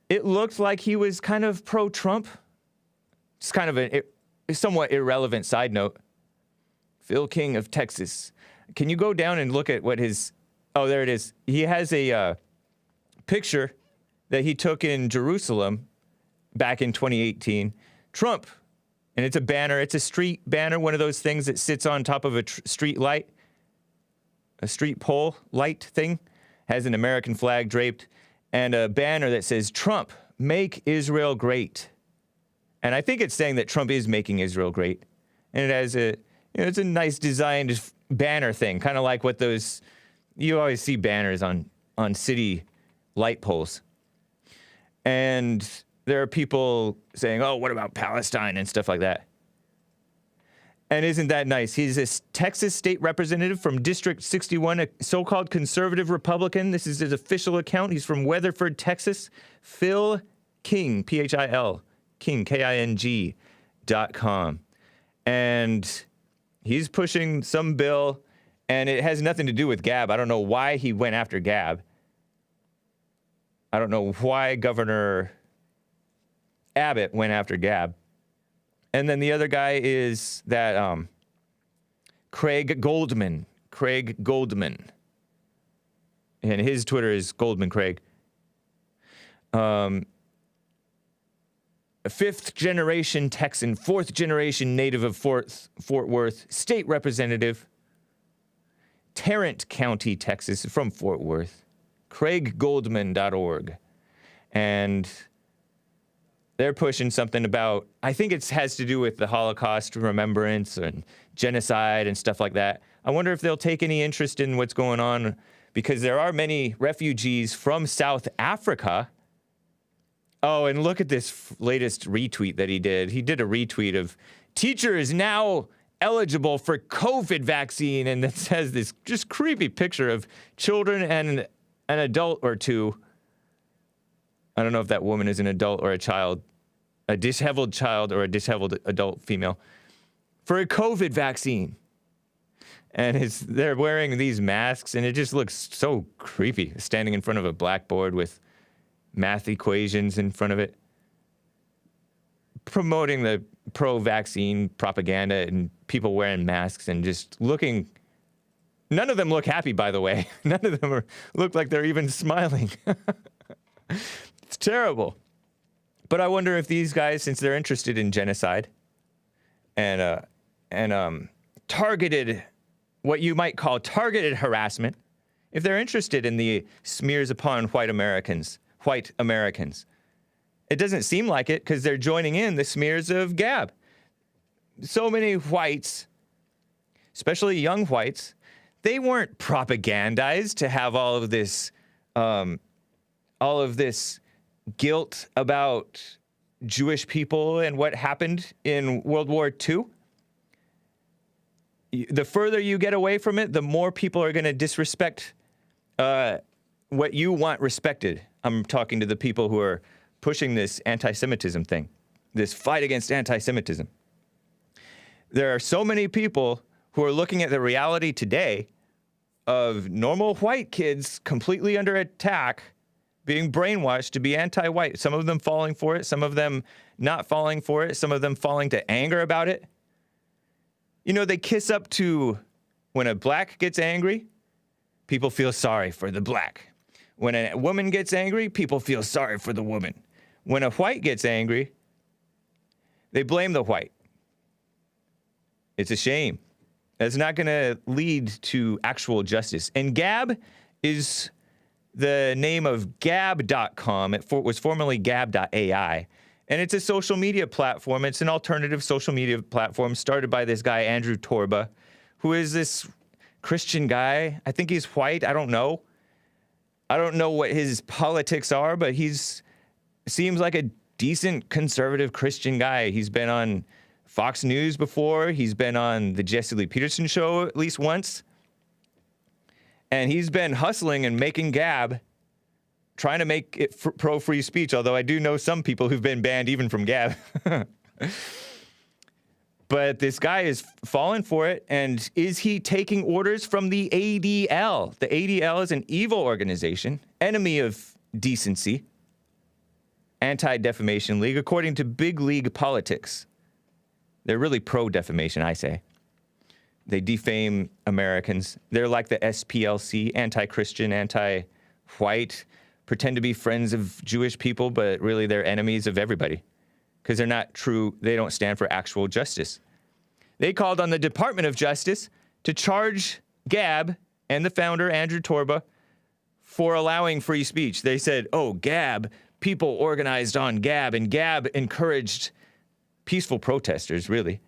it looked like he was kind of pro-Trump. It's kind of a somewhat irrelevant side note. Phil King of Texas. Can you go down and look at what oh, there it is. He has a picture that he took in Jerusalem back in 2018. Trump. And it's a banner. It's a street banner, one of those things that sits on top of a street light, a street pole light thing, has an American flag draped, and a banner that says, Trump, make Israel great. And I think it's saying that Trump is making Israel great. And it has it's a nice designed banner thing, kind of like what you always see banners on city light poles. And there are people saying, oh, what about Palestine and stuff like that. And isn't that nice? He's a Texas state representative from District 61, a so-called conservative Republican. This is his official account. He's from Weatherford, Texas. Phil King, Phil, King, KING.com. And he's pushing some bill, and it has nothing to do with Gab. I don't know why he went after Gab. I don't know why Governor Abbott went after Gab. And then the other guy is that Craig Goldman. And his Twitter is Goldman Craig. a 5th-generation Texan, 4th-generation native of Fort Worth, state representative, Tarrant County, Texas, from Fort Worth, craiggoldman.org. And they're pushing something about, I think it has to do with the Holocaust remembrance and genocide and stuff like that. I wonder if they'll take any interest in what's going on, because there are many refugees from South Africa. Oh, and look at this latest retweet that he did. He did a retweet of teachers now eligible for COVID vaccine, and it says this just creepy picture of children and an adult or two. I don't know if that woman is an adult or a child, a disheveled child or a disheveled adult female, for a COVID vaccine. And they're wearing these masks, and it just looks so creepy, standing in front of a blackboard with math equations in front of it, promoting the pro-vaccine propaganda and people wearing masks and just looking. None of them look happy, by the way. None of them look like they're even smiling. It's terrible. But I wonder if these guys, since they're interested in genocide and targeted, what you might call targeted harassment, if they're interested in the smears upon white Americans, it doesn't seem like it, because they're joining in the smears of Gab. So many whites, especially young whites, they weren't propagandized to have all of this guilt about Jewish people and what happened in World War II. The further you get away from it, the more people are going to disrespect what you want respected. I'm talking to the people who are pushing this anti-Semitism thing, this fight against anti-Semitism. There are so many people who are looking at the reality today of normal white kids completely under attack, being brainwashed to be anti-white. Some of them falling for it, some of them not falling for it, some of them falling to anger about it. You know, they kiss up to, when a black gets angry, people feel sorry for the black. When a woman gets angry, people feel sorry for the woman. When a white gets angry, they blame the white. It's a shame. That's not going to lead to actual justice. And Gab is the name of Gab.com. It was formerly Gab.ai. And it's a social media platform. It's an alternative social media platform started by this guy, Andrew Torba, who is this Christian guy. I think he's white. I don't know. I don't know what his politics are, but seems like a decent conservative Christian guy. He's been on Fox News before. He's been on the Jesse Lee Peterson show at least once. And he's been hustling and making Gab, trying to make it pro-free speech, although I do know some people who've been banned even from Gab. But this guy is falling for it, and is he taking orders from the ADL? The ADL is an evil organization, enemy of decency, Anti-Defamation League, according to Big League Politics. They're really pro-defamation, I say. They defame Americans. They're like the SPLC, anti-Christian, anti-white, pretend to be friends of Jewish people, but really they're enemies of everybody because they're not true. They don't stand for actual justice. They called on the Department of Justice to charge Gab and the founder, Andrew Torba, for allowing free speech. They said, oh, Gab, people organized on Gab, and Gab encouraged peaceful protesters, really,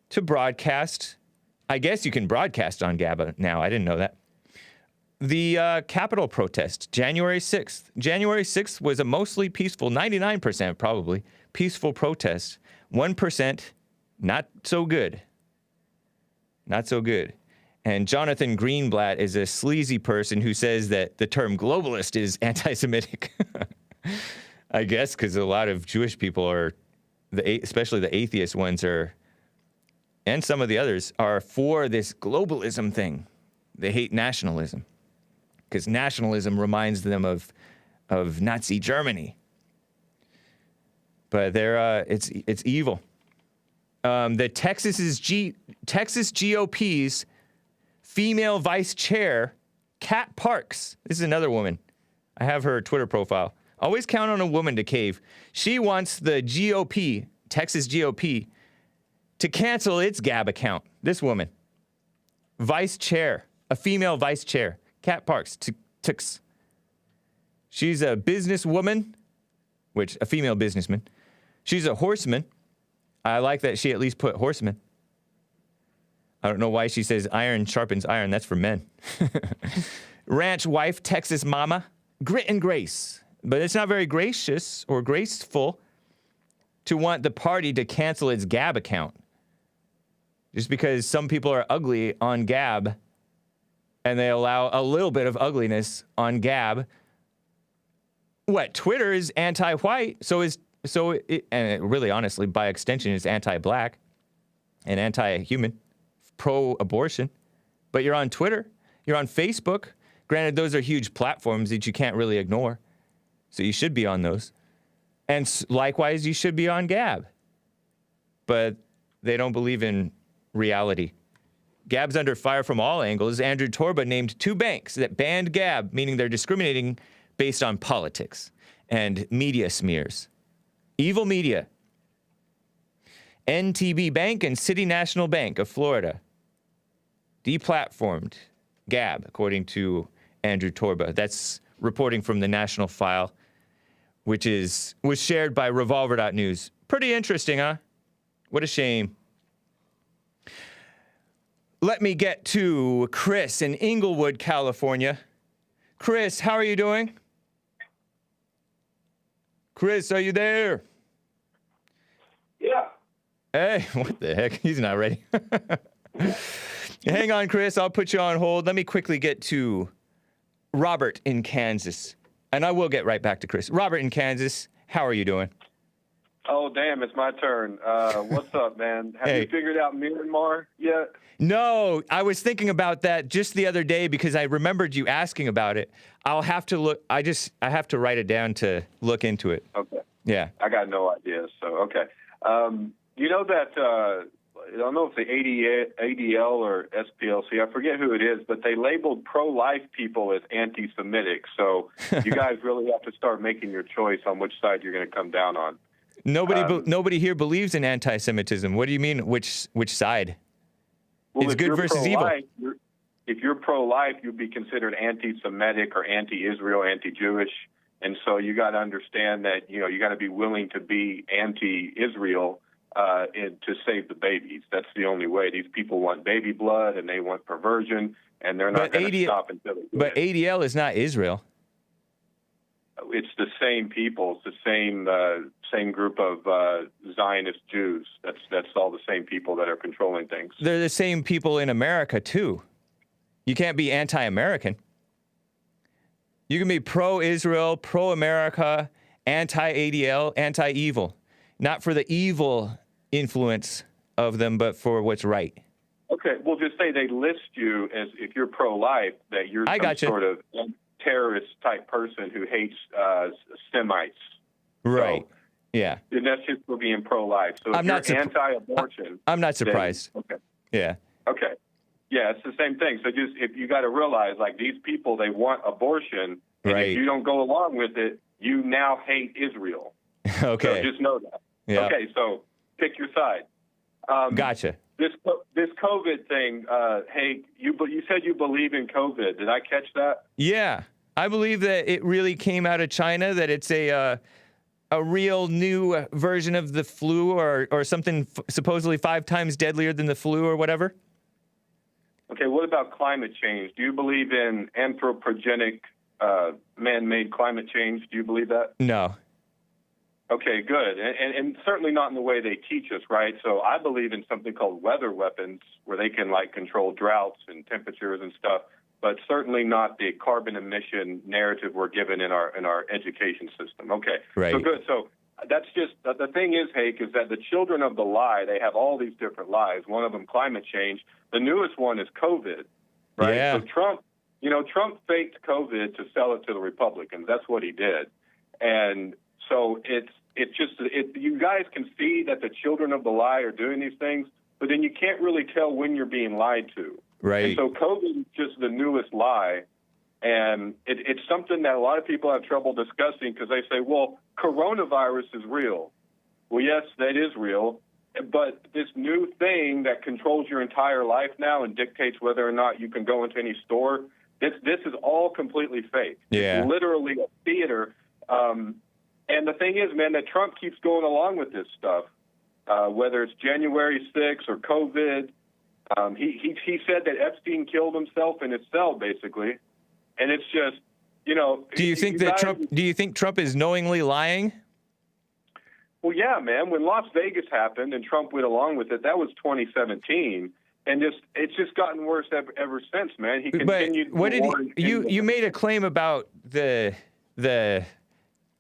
to broadcast. I guess you can broadcast on Gab now. I didn't know that. The Capitol protest, January 6th. January 6th was a mostly peaceful, 99% probably, peaceful protest. 1%, not so good. Not so good. And Jonathan Greenblatt is a sleazy person who says that the term globalist is anti-Semitic. I guess because a lot of Jewish people are, especially the atheist ones are, and some of the others are for this globalism thing. They hate nationalism because nationalism reminds them of Nazi Germany. But it's evil. The Texas GOP's female vice chair, Kat Parks. This is another woman. I have her Twitter profile. Always count on a woman to cave. She wants the GOP, Texas GOP, to cancel its Gab account. This woman. Vice chair. A female vice chair. Kat Parks. Tux. She's a businesswoman, which, a female businessman. She's a horseman. I like that she at least put horseman. I don't know why she says iron sharpens iron. That's for men. Ranch wife, Texas mama. Grit and grace. But it's not very gracious or graceful to want the party to cancel its Gab account. Just because some people are ugly on Gab and they allow a little bit of ugliness on Gab. What? Twitter is anti-white, and really, honestly, by extension, it's anti-black and anti-human, pro-abortion. But you're on Twitter, you're on Facebook. Granted, those are huge platforms that you can't really ignore, so you should be on those. And likewise, you should be on Gab. But they don't believe in reality. Gab's under fire from all angles. Andrew Torba named 2 banks that banned Gab, meaning they're discriminating based on politics and media smears. Evil media. NTB Bank and City National Bank of Florida deplatformed Gab, according to Andrew Torba. That's reporting from the National File, which was shared by Revolver.news. Pretty interesting, huh? What a shame. Let me get to Chris in Inglewood, California. Chris, how are you doing? Chris, are you there? Yeah. Hey, what the heck? He's not ready. Hang on, Chris. I'll put you on hold. Let me quickly get to Robert in Kansas. And I will get right back to Chris. Robert in Kansas, how are you doing? Oh, damn, it's my turn. What's up, man? Have you figured out Myanmar yet? No, I was thinking about that just the other day because I remembered you asking about it. I'll have to look. I have to write it down to look into it. Okay. Yeah. I got no idea. So, okay. You know that, I don't know if the ADL or SPLC, I forget who it is, but they labeled pro-life people as anti-Semitic. So you guys really have to start making your choice on which side you're going to come down on. Nobody here believes in anti-Semitism. What do you mean? Which side? Well, it's good versus evil. If you're pro-life, you'd be considered anti-Semitic or anti-Israel, anti-Jewish. And so you got to understand that, you got to be willing to be anti-Israel to save the babies. That's the only way. These people want baby blood and they want perversion, and they're not going to stop until they do But it. ADL is not Israel. It's the same people. It's the same group of Zionist Jews. That's all the same people that are controlling things. They're the same people in America, too. You can't be anti-American. You can be pro-Israel, pro-America, anti-ADL, anti-evil. Not for the evil influence of them, but for what's right. Okay, well, just say they list you as, if you're pro-life, that you're some sort of terrorist-type person who hates Semites. Right, so, yeah. And that's just for being pro-life. So if you're anti-abortion... I'm not surprised. Then, okay. Yeah. Okay. Yeah, it's the same thing. So just, if you got to realize, like, these people, they want abortion, and if you don't go along with it, you now hate Israel. Okay. So just know that. Yeah. Okay, so pick your side. Gotcha. This COVID thing, Hake, you said you believe in COVID. Did I catch that? Yeah, I believe that it really came out of China. That it's a real new version of the flu, or something supposedly 5 times deadlier than the flu, or whatever. Okay, what about climate change? Do you believe in anthropogenic, man-made climate change? Do you believe that? No. Okay, good. And certainly not in the way they teach us, right? So I believe in something called weather weapons, where they can, like, control droughts and temperatures and stuff, but certainly not the carbon emission narrative we're given in our education system. Okay, right. So good. So that's just, the thing is, Hake, is that the children of the lie, they have all these different lies. One of them, climate change. The newest one is COVID, right? Yeah. So Trump faked COVID to sell it to the Republicans. That's what he did. And so you guys can see that the children of the lie are doing these things, but then you can't really tell when you're being lied to. Right. And so COVID is just the newest lie And it's something that a lot of people have trouble discussing because they say, well, coronavirus is real. Well, yes, that is real. But this new thing that controls your entire life now and dictates whether or not you can go into any store, this is all completely fake. Yeah. It's literally a theater. And the thing is, man, that Trump keeps going along with this stuff, whether it's January 6th or COVID. He said that Epstein killed himself in his cell, basically. And it's just, you know. Do you think Trump is knowingly lying? Well, yeah, man. When Las Vegas happened and Trump went along with it, that was 2017, and it's just gotten worse ever since, man. He continued. But what did you made a claim about the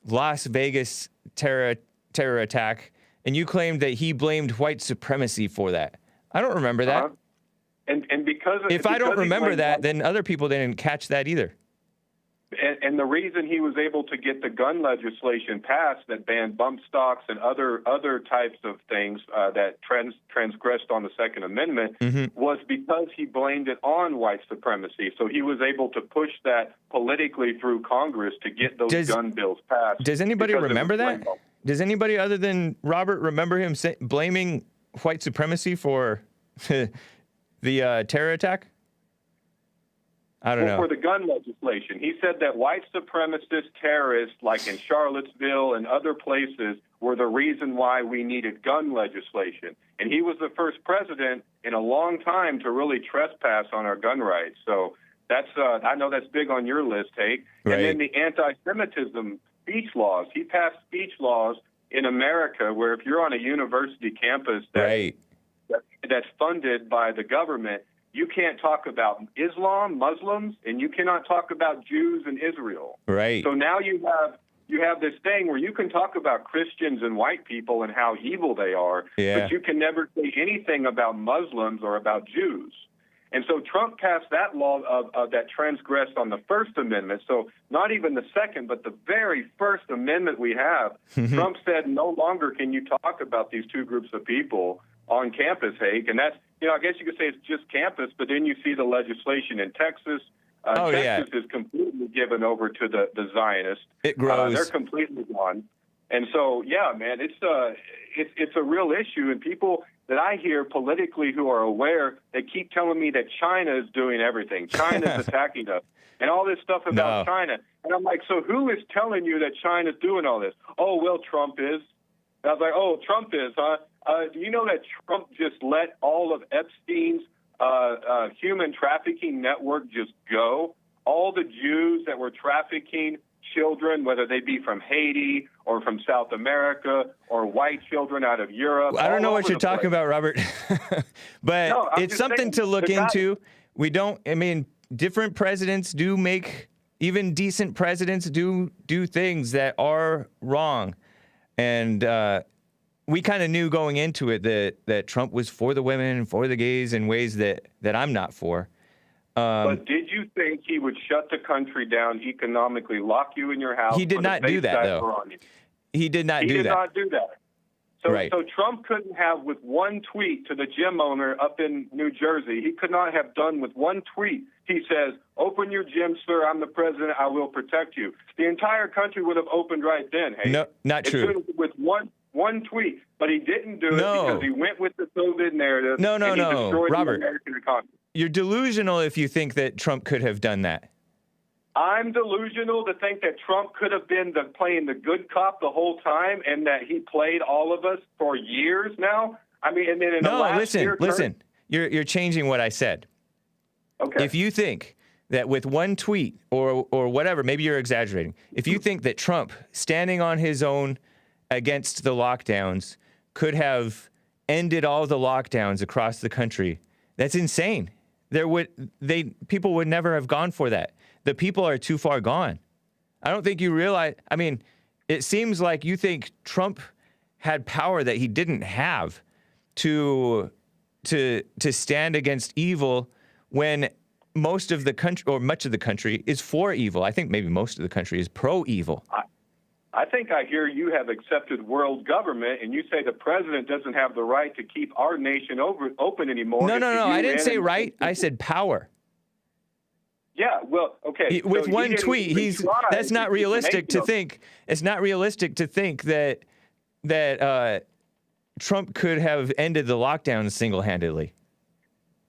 Las Vegas terror attack, and you claimed that he blamed white supremacy for that. I don't remember that. And because if I don't remember that, then other people didn't catch that either. And the reason he was able to get the gun legislation passed that banned bump stocks and other types of things that transgressed on the Second Amendment was because he blamed it on white supremacy. So he was able to push that politically through Congress to get those gun bills passed. Does anybody remember that? Does anybody other than Robert remember him blaming white supremacy for the terror attack? I don't know. For the gun legislation, he said that white supremacist terrorists, like in Charlottesville and other places, were the reason why we needed gun legislation. And he was the first president in a long time to really trespass on our gun rights. So that's I know that's big on your list, Hake. Right. And then the anti-Semitism speech laws. He passed speech laws in America where if you're on a university campus that's funded by the government, you can't talk about Islam, Muslims, and you cannot talk about Jews and Israel. Right. So now you have this thing where you can talk about Christians and white people and how evil they are, but you can never say anything about Muslims or about Jews. And so Trump passed that law that transgressed on the First Amendment. So not even the Second, but the very First Amendment we have. Trump said no longer can you talk about these two groups of people on campus, Hake. And that's, I guess you could say it's just campus, but then you see the legislation in Texas. Texas is completely given over to the Zionists. It grows. They're completely gone. And so, yeah, man, it's a real issue. And people that I hear politically who are aware, they keep telling me that China is doing everything. China's attacking us. And all this stuff about China. And I'm like, so who is telling you that China's doing all this? Oh, well, Trump is. And I was like, oh, Trump is, huh? Do you know that Trump just let all of Epstein's human trafficking network just go? All the Jews that were trafficking children, whether they be from Haiti or from South America or white children out of Europe. I don't know what you're talking about, Robert, but it's something to look into. Different presidents do even decent presidents do things that are wrong. And we kind of knew going into it that Trump was for the women and for the gays in ways that I'm not for. But did you think he would shut the country down economically, lock you in your house? He did not do that, though. He did not do that. He did not do that. So, right. So Trump couldn't have, with one tweet to the gym owner up in New Jersey, he could not have done with one tweet. He says, "Open your gym, sir. I'm the president. I will protect you." The entire country would have opened right then. Hey, no, not true. With one tweet, but he didn't do it because he went with the COVID narrative. No, and he destroyed Robert. the American economy. You're delusional if you think that Trump could have done that. I'm delusional to think that Trump could have been playing the good cop the whole time and that he played all of us for years now. I mean, and then in the last year... Listen. You're changing what I said. Okay. If you think that with one tweet or whatever, maybe you're exaggerating. If you think that Trump standing on his own against the lockdowns could have ended all the lockdowns across the country, that's insane. People would never have gone for that. The people are too far gone. I don't think you realize. I mean, it seems like you think Trump had power that he didn't have to stand against evil when most of the country or much of the country is for evil. I think maybe most of the country is pro-evil. I think I hear you have accepted world government, and you say the president doesn't have the right to keep our nation open anymore. No. I didn't say right. I said power. Yeah, well, okay. With so one tweet, that's not realistic to think. It's not realistic to think that Trump could have ended the lockdown single-handedly.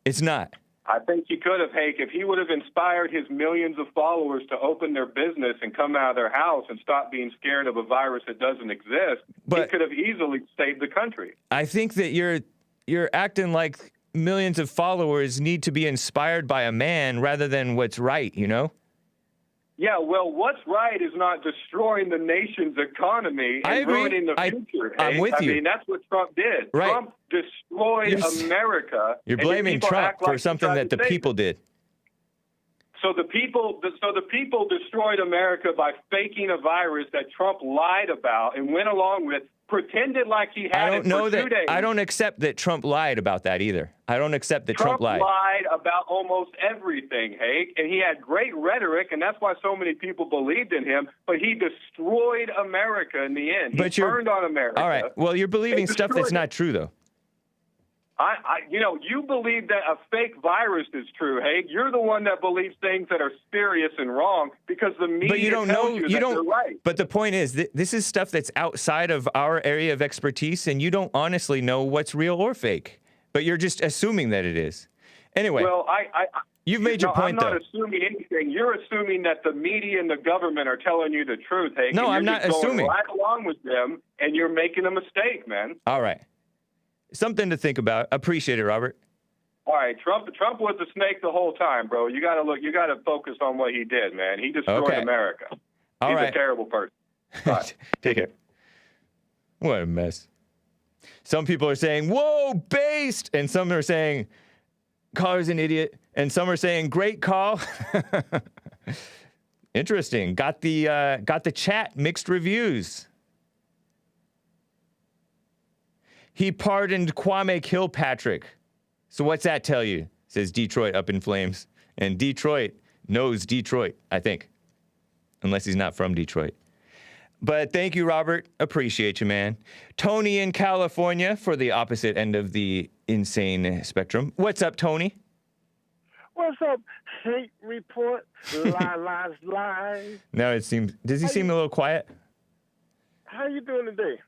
It's not. I think he could have, Hake, if he would have inspired his millions of followers to open their business and come out of their house and stop being scared of a virus that doesn't exist. He could have easily saved the country. I think that you're acting like millions of followers need to be inspired by a man rather than what's right, you know? Yeah, well, what's right is not destroying the nation's economy and ruining the future. I'm with you. I mean, that's what Trump did. Right. Trump destroyed America. You're blaming Trump for something that the people did. So the people destroyed America by faking a virus that Trump lied about and went along with, pretended like he had it for 2 days. I don't accept that Trump lied about that either. I don't accept that Trump lied. Trump lied about almost everything, Hake, and he had great rhetoric, and that's why so many people believed in him, but he destroyed America in the end. He turned on America. All right. Well, you're believing stuff that's not true, though. You believe that a fake virus is true, Hake. You're the one that believes things that are spurious and wrong because the media But you don't tells know. you that they're right. But the point is, this is stuff that's outside of our area of expertise, and you don't honestly know what's real or fake. But you're just assuming that it is. Anyway, Well, you've made your point, I'm not though. assuming anything. You're assuming that the media and the government are telling you the truth, Hake. No, and I'm you're not just going assuming. right along with them, and you're making a mistake, man. All right. Something to think about. Appreciate it, Robert. All right, Trump was a snake the whole time, bro. You got to focus on what he did, man. He destroyed America. He's a terrible person. Bye. Take care. What a mess. Some people are saying, whoa, based. And some are saying, caller's an idiot. And some are saying, great call. Interesting. Got the chat, mixed reviews. He pardoned Kwame Kilpatrick. So what's that tell you? Says Detroit up in flames. And Detroit knows Detroit, I think. Unless he's not from Detroit. But thank you, Robert. Appreciate you, man. Tony in California for the opposite end of the insane spectrum. What's up, Tony? What's up, Hake Report? Lies. Now it seems, does he seem a little quiet? How you doing today?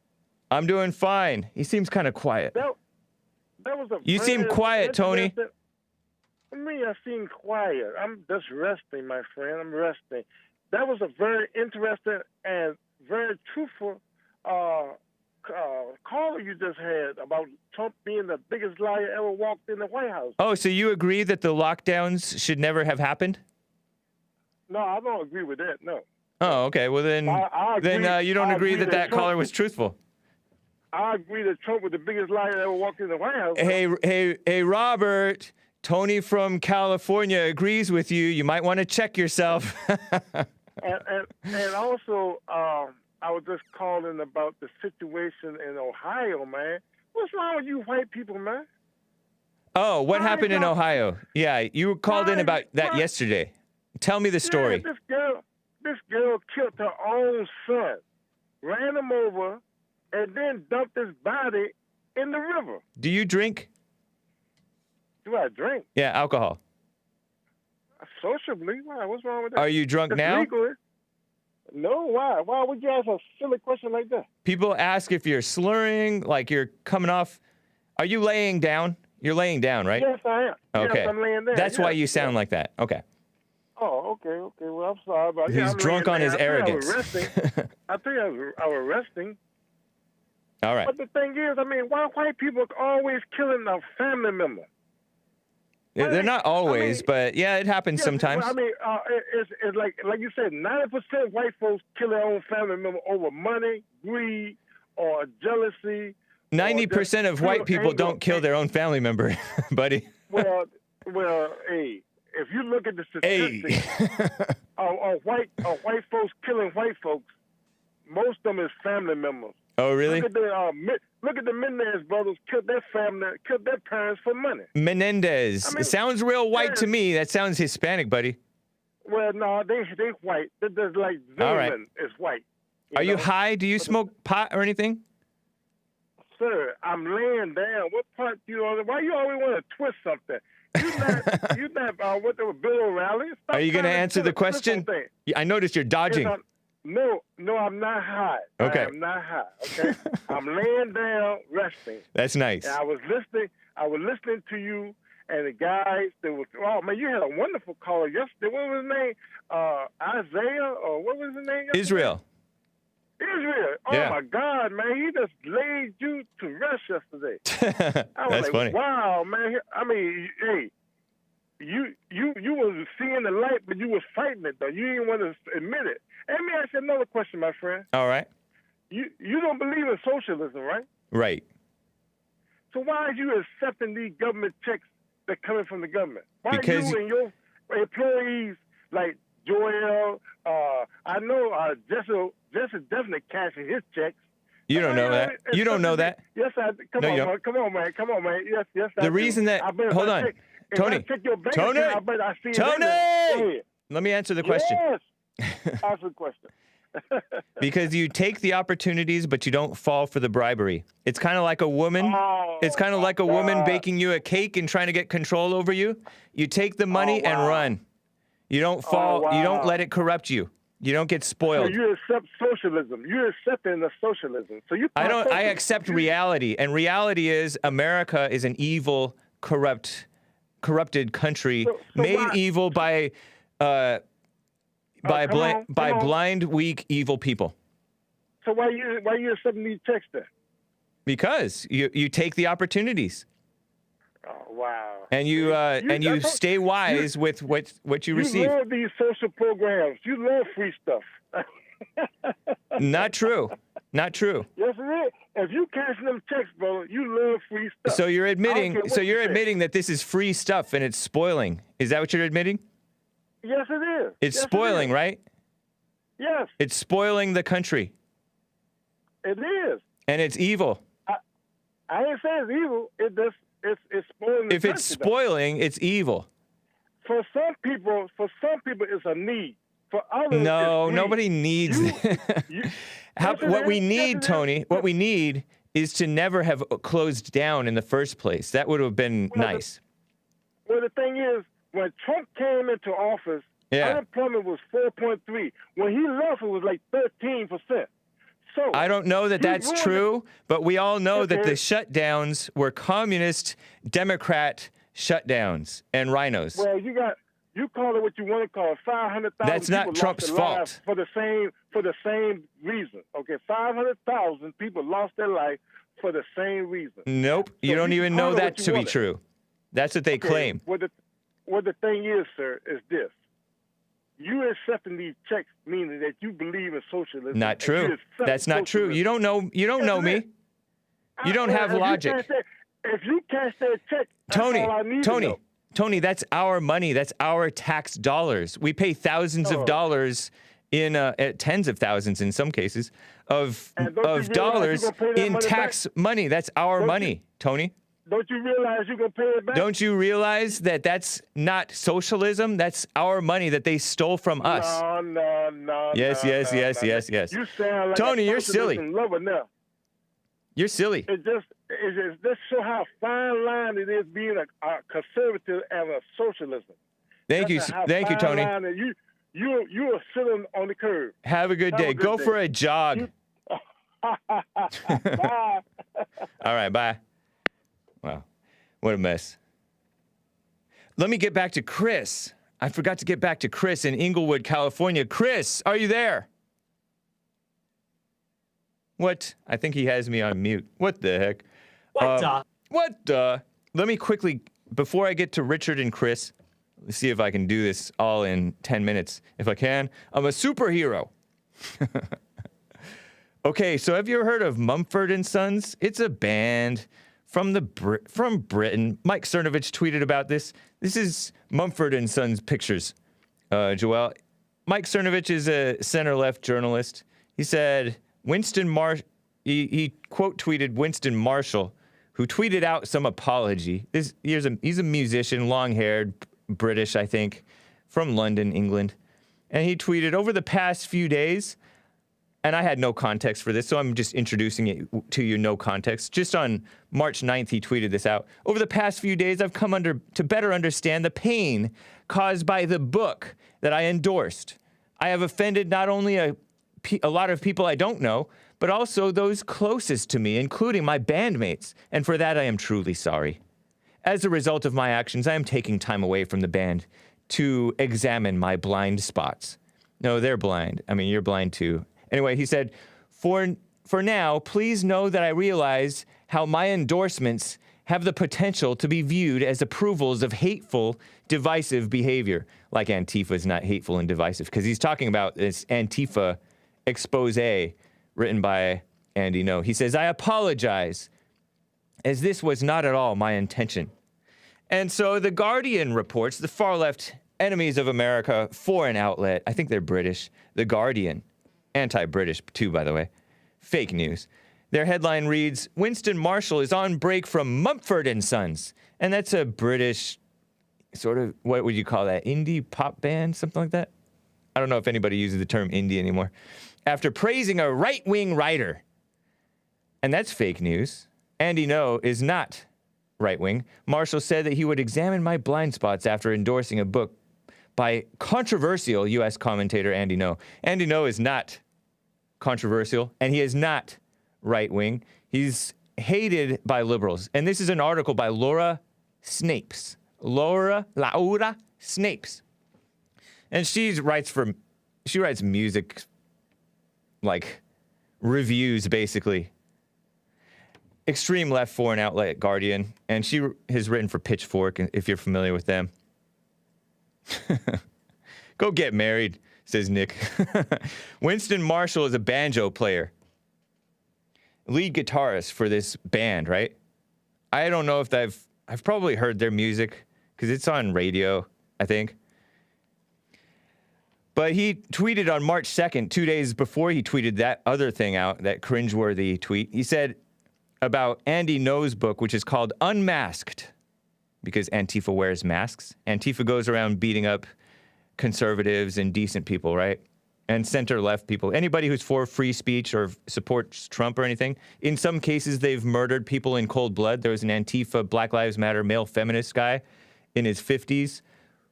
I'm doing fine. He seems kind of quiet. That was a You seem quiet, Tony. Me, I seem quiet. I'm just resting, my friend. I'm resting. That was a very interesting and very truthful call you just had about Trump being the biggest liar ever walked in the White House. Oh, so you agree that the lockdowns should never have happened? No, I don't agree with that, no. Oh, okay. Well, then, I agree, you don't agree that Trump, caller was truthful. I agree that Trump was the biggest liar that ever walked in the White House. Hey, Robert. Tony from California agrees with you. You might want to check yourself. and also, I was just calling about the situation in Ohio, man. What's wrong with you white people, man? Oh, what happened in Ohio? Yeah, you called in about that yesterday. Tell me the story. Yeah, this girl killed her own son, ran him over, and then dumped his body in the river. Do you drink? Do I drink? Yeah, alcohol. Sociably? Why? What's wrong with that? Are you drunk That's now? Legally. No, why? Why would you ask a silly question like that? People ask if you're slurring, like you're coming off. Are you laying down? You're laying down, right? Yes, I am. Okay. Yes, I'm laying down. That's why you sound like that. Okay. Oh, okay. Well, I'm sorry about that. He's drunk on his arrogance. I think I was resting. All right. But the thing is, I mean, why white people are always killing a family member? They're not always, but yeah, it happens sometimes. Well, I mean, it's like you said, 90% white folks kill their own family member over money, greed, or jealousy. 90% of white people don't kill their own family member, buddy. Well, hey, if you look at the statistics of white folks killing white folks, most of them is family members. Oh, really? Look at the Menendez brothers killed their family, killed their parents for money. Menendez. I mean, it sounds real white to me. That sounds Hispanic, buddy. Well, no, they white. They're like Zimmerman is white. Are you high? Do you smoke pot or anything? Sir, I'm laying down. What part do you? Why you always want to twist something? You You not what the Bill O'Reilly? Are you going to answer the question? I noticed you're dodging. No, I'm not high. Okay. I am not high. Okay. I'm laying down, resting. That's nice. And I was listening to you and the guys. Oh man, you had a wonderful caller yesterday. What was his name? Isaiah, or what was his name? Israel. Oh Yeah. my God, man! He just laid you to rest yesterday. I was That's like, funny. wow, man. I mean, hey, you was seeing the light, but you was fighting it though. You didn't want to admit it. Let me ask you another question, my friend. All right. You don't believe in socialism, right? Right. So why are you accepting these government checks that coming from the government? Why Because you and your employees like Joel, I know Jesse definitely cashing his checks. You don't know that. You don't know that. Yes, I. Come on, man. Yes. The reason that. Hold on, Tony. Tony. Let me answer the question. Yes. Answer the question. Because you take the opportunities, but you don't fall for the bribery. It's kind of like a woman. It's kind of like a woman baking you a cake and trying to get control over you. You take the money and run. You don't fall. You don't let it corrupt you. You don't get spoiled. So you accept socialism. You're accepting the socialism. So you. I don't. I accept reality, and reality is America is an evil, corrupted country made evil by blind, weak, evil people. So why you accepting these checks then? Because you take the opportunities. Oh wow! And you stay wise with what you receive. You love these social programs. You love free stuff. Not true. Not true. Yes, it is. If you cash them checks, bro, you love free stuff. So you're admitting. That this is free stuff and it's spoiling. Is that what you're admitting? Yes, it is. It's spoiling, right? Yes. It's spoiling the country. It is. And it's evil. I ain't saying it's evil. It's spoiling the If it's spoiling, it's evil. For some people, it's a need. For others, no, it's nobody needs it. What we need, Tony, what we need is to never have closed down in the first place. That would have been nice. The thing is, when Trump came into office, unemployment was 4.3. When he left, it was like 13%. So I don't know that that's true, but we all know that the shutdowns were communist, Democrat shutdowns and RINOs. Well, you call it what you want to call it. 500,000. That's not Trump's fault. For the same reason. Okay, 500,000 people lost their life for the same reason. Nope, you don't even know that to be true. That's what they claim. What the thing is, sir, is this. You accepting these checks meaning that you believe in socialism. Not true. That's not true. You don't know. You don't know me. You don't have logic. If you cash that check, that's all I need to know. Tony, that's our money. That's our tax dollars. We pay thousands of dollars in tens of thousands in some cases of dollars in tax money. That's our money, Tony. Don't you realize you're going to pay it back? Don't you realize that that's not socialism? That's our money that they stole from us. No. Yes. You sound like Tony, you're silly. Lover now. You're silly. It just show how fine line it is being a conservative and a socialism. Thank you, Tony. You are sitting on the curb. Have a good day. Go for a jog. Bye. All right, bye. Wow, what a mess. Let me get back to Chris. I forgot to get back to Chris in Inglewood, California. Chris, are you there? What? I think he has me on mute. What the heck? What the? Let me quickly, before I get to Richard and Chris, let's see if I can do this all in 10 minutes. If I can, I'm a superhero. Okay, so have you ever heard of Mumford and Sons? It's a band from Britain. Mike Cernovich tweeted about this. This is Mumford and Sons pictures, Joel. Mike Cernovich is a center-left journalist. He said, he quote tweeted Winston Marshall, who tweeted out some apology. He's a musician, long-haired, British, I think, from London, England. And he tweeted, over the past few days, and I had no context for this, so I'm just introducing it to you, no context. Just on March 9th, he tweeted this out. Over the past few days, I've come to better understand the pain caused by the book that I endorsed. I have offended not only a lot of people I don't know, but also those closest to me, including my bandmates, and for that I am truly sorry. As a result of my actions, I am taking time away from the band to examine my blind spots. No, they're blind. I mean, you're blind too. Anyway, he said, for now, please know that I realize how my endorsements have the potential to be viewed as approvals of hateful, divisive behavior. Like Antifa is not hateful and divisive, because he's talking about this Antifa expose written by Andy Ngo. He says, I apologize, as this was not at all my intention. And so The Guardian reports, the far-left enemies of America foreign outlet, I think they're British, The Guardian, anti-British too, by the way, fake news. Their headline reads, Winston Marshall is on break from Mumford and Sons. And that's a British sort of, what would you call that, indie pop band, something like that? I don't know if anybody uses the term indie anymore. After praising a right-wing writer. And that's fake news. Andy Ngo is not right-wing. Marshall said that he would examine my blind spots after endorsing a book by controversial U.S. commentator Andy Ngo. Andy Ngo is not controversial, and he is not right-wing. He's hated by liberals. And this is an article by Laura Snapes. Laura Snapes. And she writes music, like, reviews, basically. Extreme left foreign outlet Guardian, and she has written for Pitchfork, if you're familiar with them. Go get married, says Nick. Winston Marshall is a banjo player. Lead guitarist for this band, right? I don't know if I've probably heard their music, because it's on radio, I think. But he tweeted on March 2nd, 2 days before he tweeted that other thing out, that cringeworthy tweet. He said about Andy Ngo's book, which is called Unmasked, because Antifa wears masks. Antifa goes around beating up conservatives and decent people, right? And center-left people. Anybody who's for free speech or supports Trump or anything. In some cases, they've murdered people in cold blood. There was an Antifa, Black Lives Matter, male feminist guy in his 50s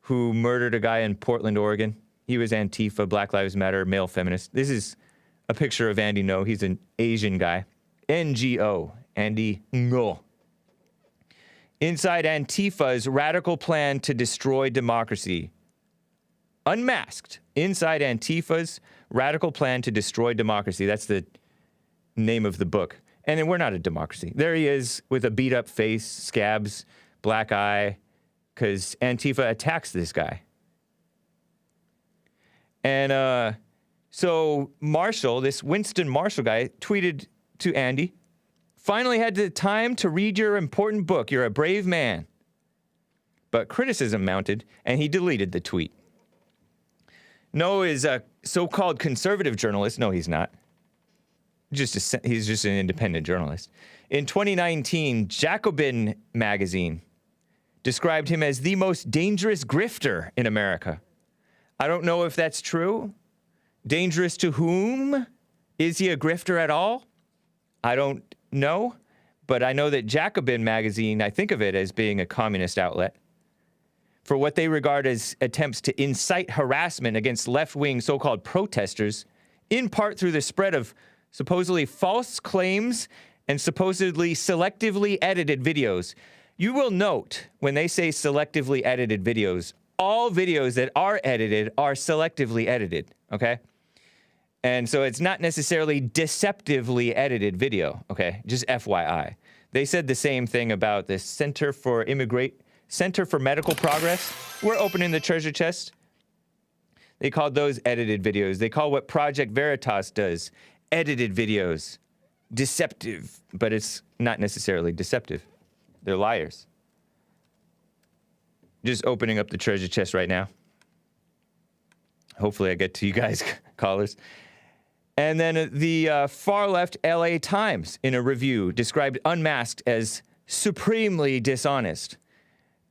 who murdered a guy in Portland, Oregon. He was Antifa, Black Lives Matter, male feminist. This is a picture of Andy Ngo. He's an Asian guy. NGO, Andy Ngo. Inside Antifa's radical plan to destroy democracy. Unmasked. Inside Antifa's radical plan to destroy democracy. That's the name of the book. And then we're not a democracy. There he is with a beat-up face, scabs, black eye, because Antifa attacks this guy. And so Marshall, this Winston Marshall guy, tweeted to Andy, finally had the time to read your important book. You're a brave man. But criticism mounted, and he deleted the tweet. Ngo is a so-called conservative journalist. No, he's not. He's just an independent journalist. In 2019, Jacobin magazine described him as the most dangerous grifter in America. I don't know if that's true. Dangerous to whom? Is he a grifter at all? I don't know. But I know that Jacobin magazine, I think of it as being a communist outlet for what they regard as attempts to incite harassment against left-wing so-called protesters, in part through the spread of supposedly false claims and supposedly selectively edited videos. You will note when they say selectively edited videos, all videos that are edited are selectively edited, okay? And so it's not necessarily deceptively edited video, okay? Just FYI. They said the same thing about the Center for Medical Progress. We're opening the treasure chest. They called those edited videos. They call what Project Veritas does edited videos. Deceptive, but it's not necessarily deceptive. They're liars. Just opening up the treasure chest right now. Hopefully I get to you guys, callers. And then the far left LA Times, in a review, described Unmasked as supremely dishonest.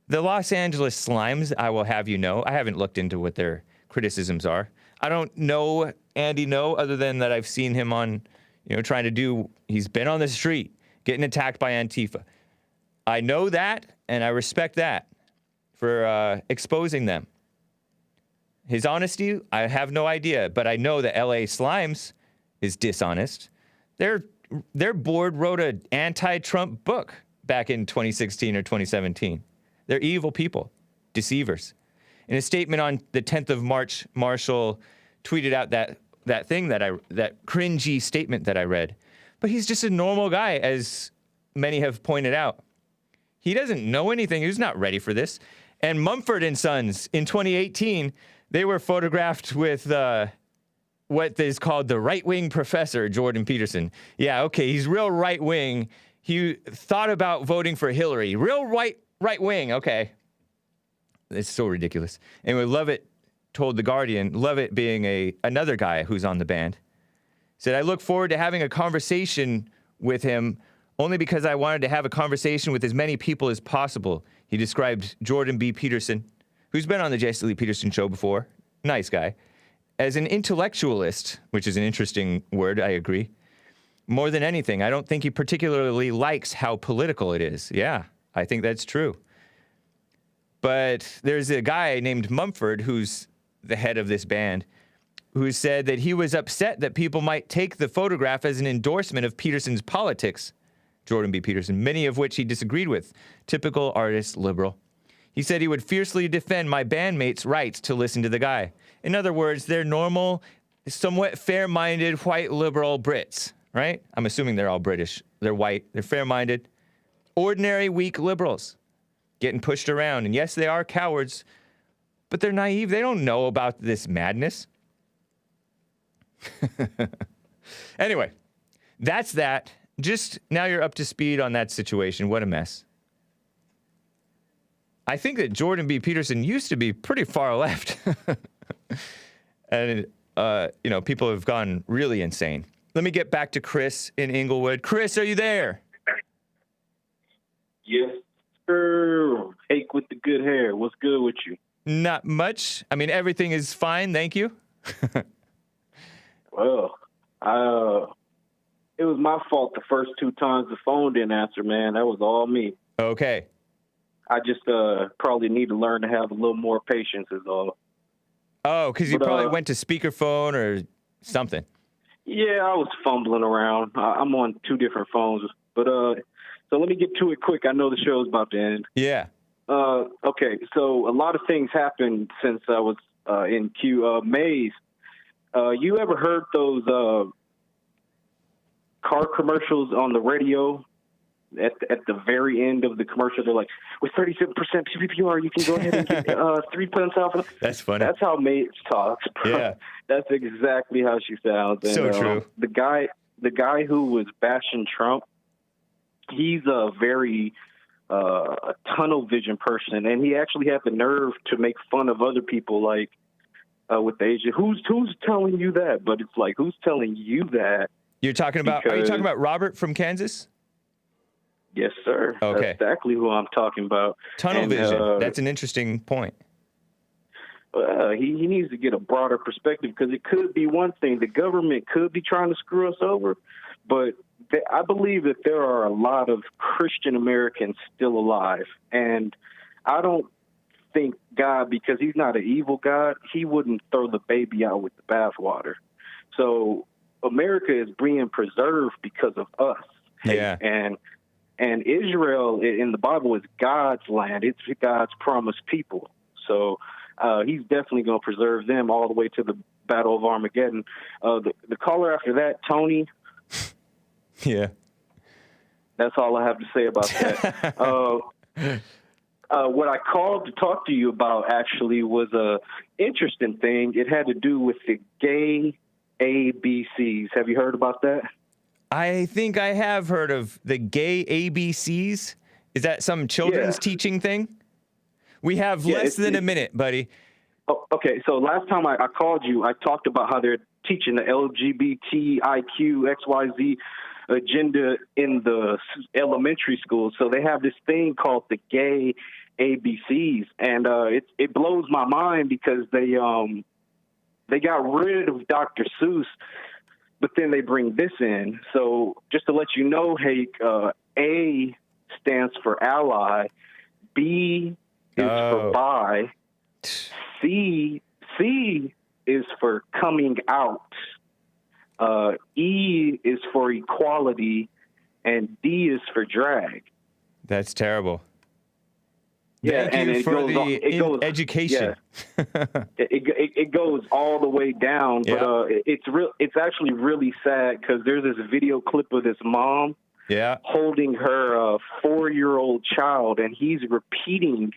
The Los Angeles Slimes, I will have you know, I haven't looked into what their criticisms are. I don't know Andy Ngo other than that I've seen him on, trying to do, he's been on the street getting attacked by Antifa. I know that, and I respect that for exposing them. His honesty, I have no idea, but I know that LA Slimes is dishonest. Their board wrote an anti-Trump book back in 2016 or 2017. They're evil people, deceivers. In a statement on the 10th of March, Marshall tweeted out that cringy statement that I read. But he's just a normal guy, as many have pointed out. He doesn't know anything. He's not ready for this. And Mumford and Sons, in 2018, they were photographed with what is called the right-wing professor, Jordan Peterson. Yeah, okay, he's real right-wing. He thought about voting for Hillary. Real right-wing, okay. It's so ridiculous. Anyway, Lovett told The Guardian, Lovett being another guy who's on the band, said, I look forward to having a conversation with him only because I wanted to have a conversation with as many people as possible. He described Jordan B. Peterson, who's been on the Jesse Lee Peterson show before, nice guy, as an intellectualist, which is an interesting word, I agree. More than anything, I don't think he particularly likes how political it is. Yeah, I think that's true. But there's a guy named Mumford, who's the head of this band, who said that he was upset that people might take the photograph as an endorsement of Peterson's politics, Jordan B. Peterson, many of which he disagreed with. Typical artist liberal. He said he would fiercely defend my bandmates' rights to listen to the guy. In other words, they're normal, somewhat fair-minded, white liberal Brits, right? I'm assuming they're all British. They're white. They're fair-minded. Ordinary, weak liberals getting pushed around. And yes, they are cowards, but they're naive. They don't know about this madness. Anyway, that's that. Just now you're up to speed on that situation. What a mess. I think that Jordan B. Peterson used to be pretty far left. And, people have gone really insane. Let me get back to Chris in Inglewood. Chris, are you there? Yes, sir. Hake with the good hair. What's good with you? Not much. I mean, everything is fine. Thank you. Well, it was my fault the first two times the phone didn't answer, man. That was all me. Okay. I just probably need to learn to have a little more patience is all. Oh, because you probably went to speakerphone or something. Yeah, I was fumbling around. I'm on two different phones. But so let me get to it quick. I know the show's about to end. Yeah. Okay, so a lot of things happened since I was in Maze. You ever heard those car commercials on the radio? At the very end of the commercial, they're like, with 37% PPR, you can go ahead and get 3 cents off. That's funny. That's how Maze talks, bro. Yeah. That's exactly how she sounds. And, so true. The guy who was bashing Trump, he's a very a tunnel vision person, and he actually had the nerve to make fun of other people, like with the Asian. Who's telling you that? But it's like, who's telling you that? You're talking about? Are you talking about Robert from Kansas? Yes, sir. Okay. That's exactly who I'm talking about. Tunnel vision. That's an interesting point. He needs to get a broader perspective, because it could be one thing. The government could be trying to screw us over, but I believe that there are a lot of Christian Americans still alive. And I don't think God, because he's not an evil God, he wouldn't throw the baby out with the bathwater. So America is being preserved because of us. Yeah. And Israel in the Bible is God's land. It's God's promised people. So he's definitely going to preserve them all the way to the Battle of Armageddon. The caller after that, Tony. Yeah. That's all I have to say about that. What I called to talk to you about actually was a interesting thing. It had to do with the gay ABCs. Have you heard about that? I think I have heard of the gay ABCs. Is that some children's teaching thing? We have less than a minute, buddy. Oh, okay, so last time I called you, I talked about how they're teaching the LGBTIQ XYZ agenda in the elementary schools. So they have this thing called the gay ABCs, and it blows my mind because they They got rid of Dr. Seuss, but then they bring this in. So just to let you know, Hake, A stands for ally, B is for bi, C is for coming out, E is for equality, and D is for drag. That's terrible. Yeah, Thank you for the education. Yeah. it goes all the way down, but it's actually really sad because there's this video clip of this mom holding her 4-year-old child, and he's repeating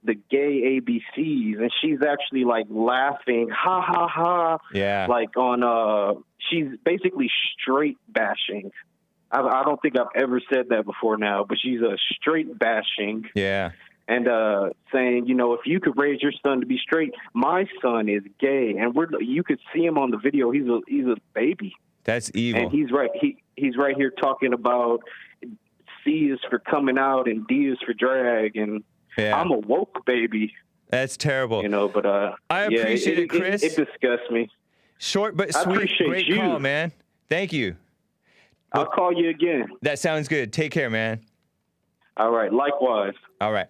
the gay ABCs, and she's actually like laughing, ha ha ha. Yeah. Like on she's basically straight bashing. I don't think I've ever said that before now, but she's straight bashing. Yeah. And saying, you know, if you could raise your son to be straight, my son is gay, and you could see him on the video. He's a baby. That's evil. And he's right. He's right here talking about C is for coming out and D is for drag, and I'm a woke baby. That's terrible. You know, but I appreciate it, Chris. It disgusts me. Short but I sweet. appreciate Great you. call, man. Thank you. I'll call you again. That sounds good. Take care, man. All right. Likewise. All right.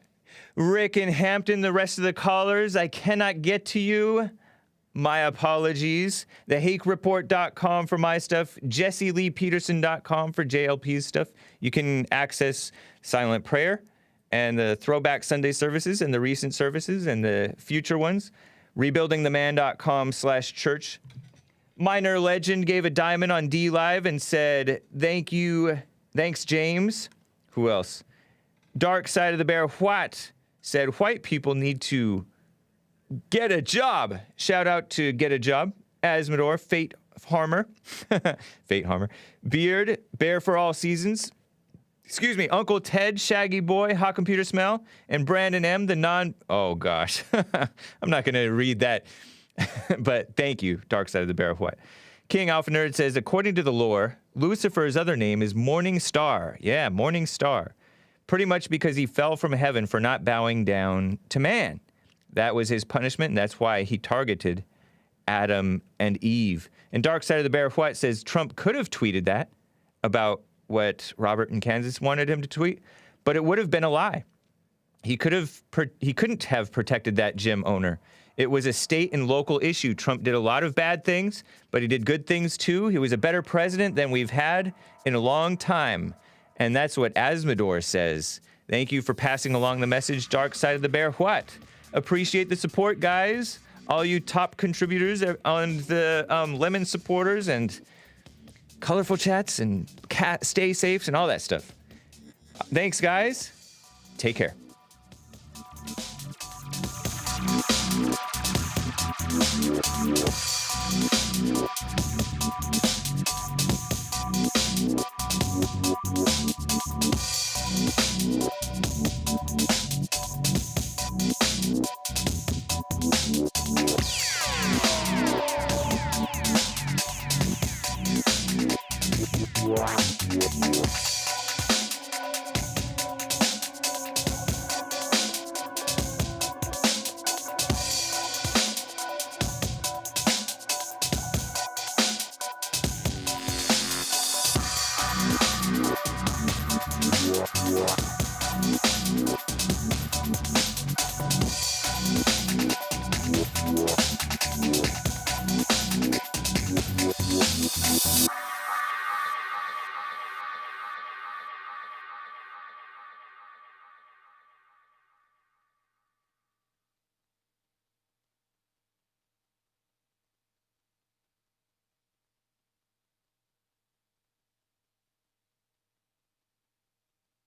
Rick in Hampton, the rest of the callers, I cannot get to you. My apologies. TheHakeReport.com for my stuff. JesseLeePeterson.com for JLP's stuff. You can access Silent Prayer and the Throwback Sunday services and the recent services and the future ones. RebuildingTheMan.com/church. Minor Legend gave a diamond on D Live and said, thank you. Thanks, James. Who else? Dark Side of the Bear What said, white people need to get a job. Shout out to Get a Job. Asmodor, Fate Harmer. Fate Harmer. Beard, Bear for All Seasons. Excuse me, Uncle Ted, Shaggy Boy, Hot Computer Smell, and Brandon M, oh gosh. I'm not going to read that. But thank you, Dark Side of the Bear of What. King Alpha Nerd says, according to the lore, Lucifer's other name is Morning Star. Yeah, Morning Star. Pretty much because he fell from heaven for not bowing down to man. That was his punishment, and that's why he targeted Adam and Eve. And Dark Side of the Bear of What says Trump could have tweeted that about what Robert in Kansas wanted him to tweet, but it would have been a lie. He couldn't have protected that gym owner. It was a state and local issue. Trump did a lot of bad things, but he did good things too. He was a better president than we've had in a long time. And that's what Asmodor says. Thank you for passing along the message, Dark Side of the Bear What. Appreciate the support, guys. All you top contributors on the Lemon supporters and colorful chats and stay safes and all that stuff. Thanks, guys. Take care. Yeah.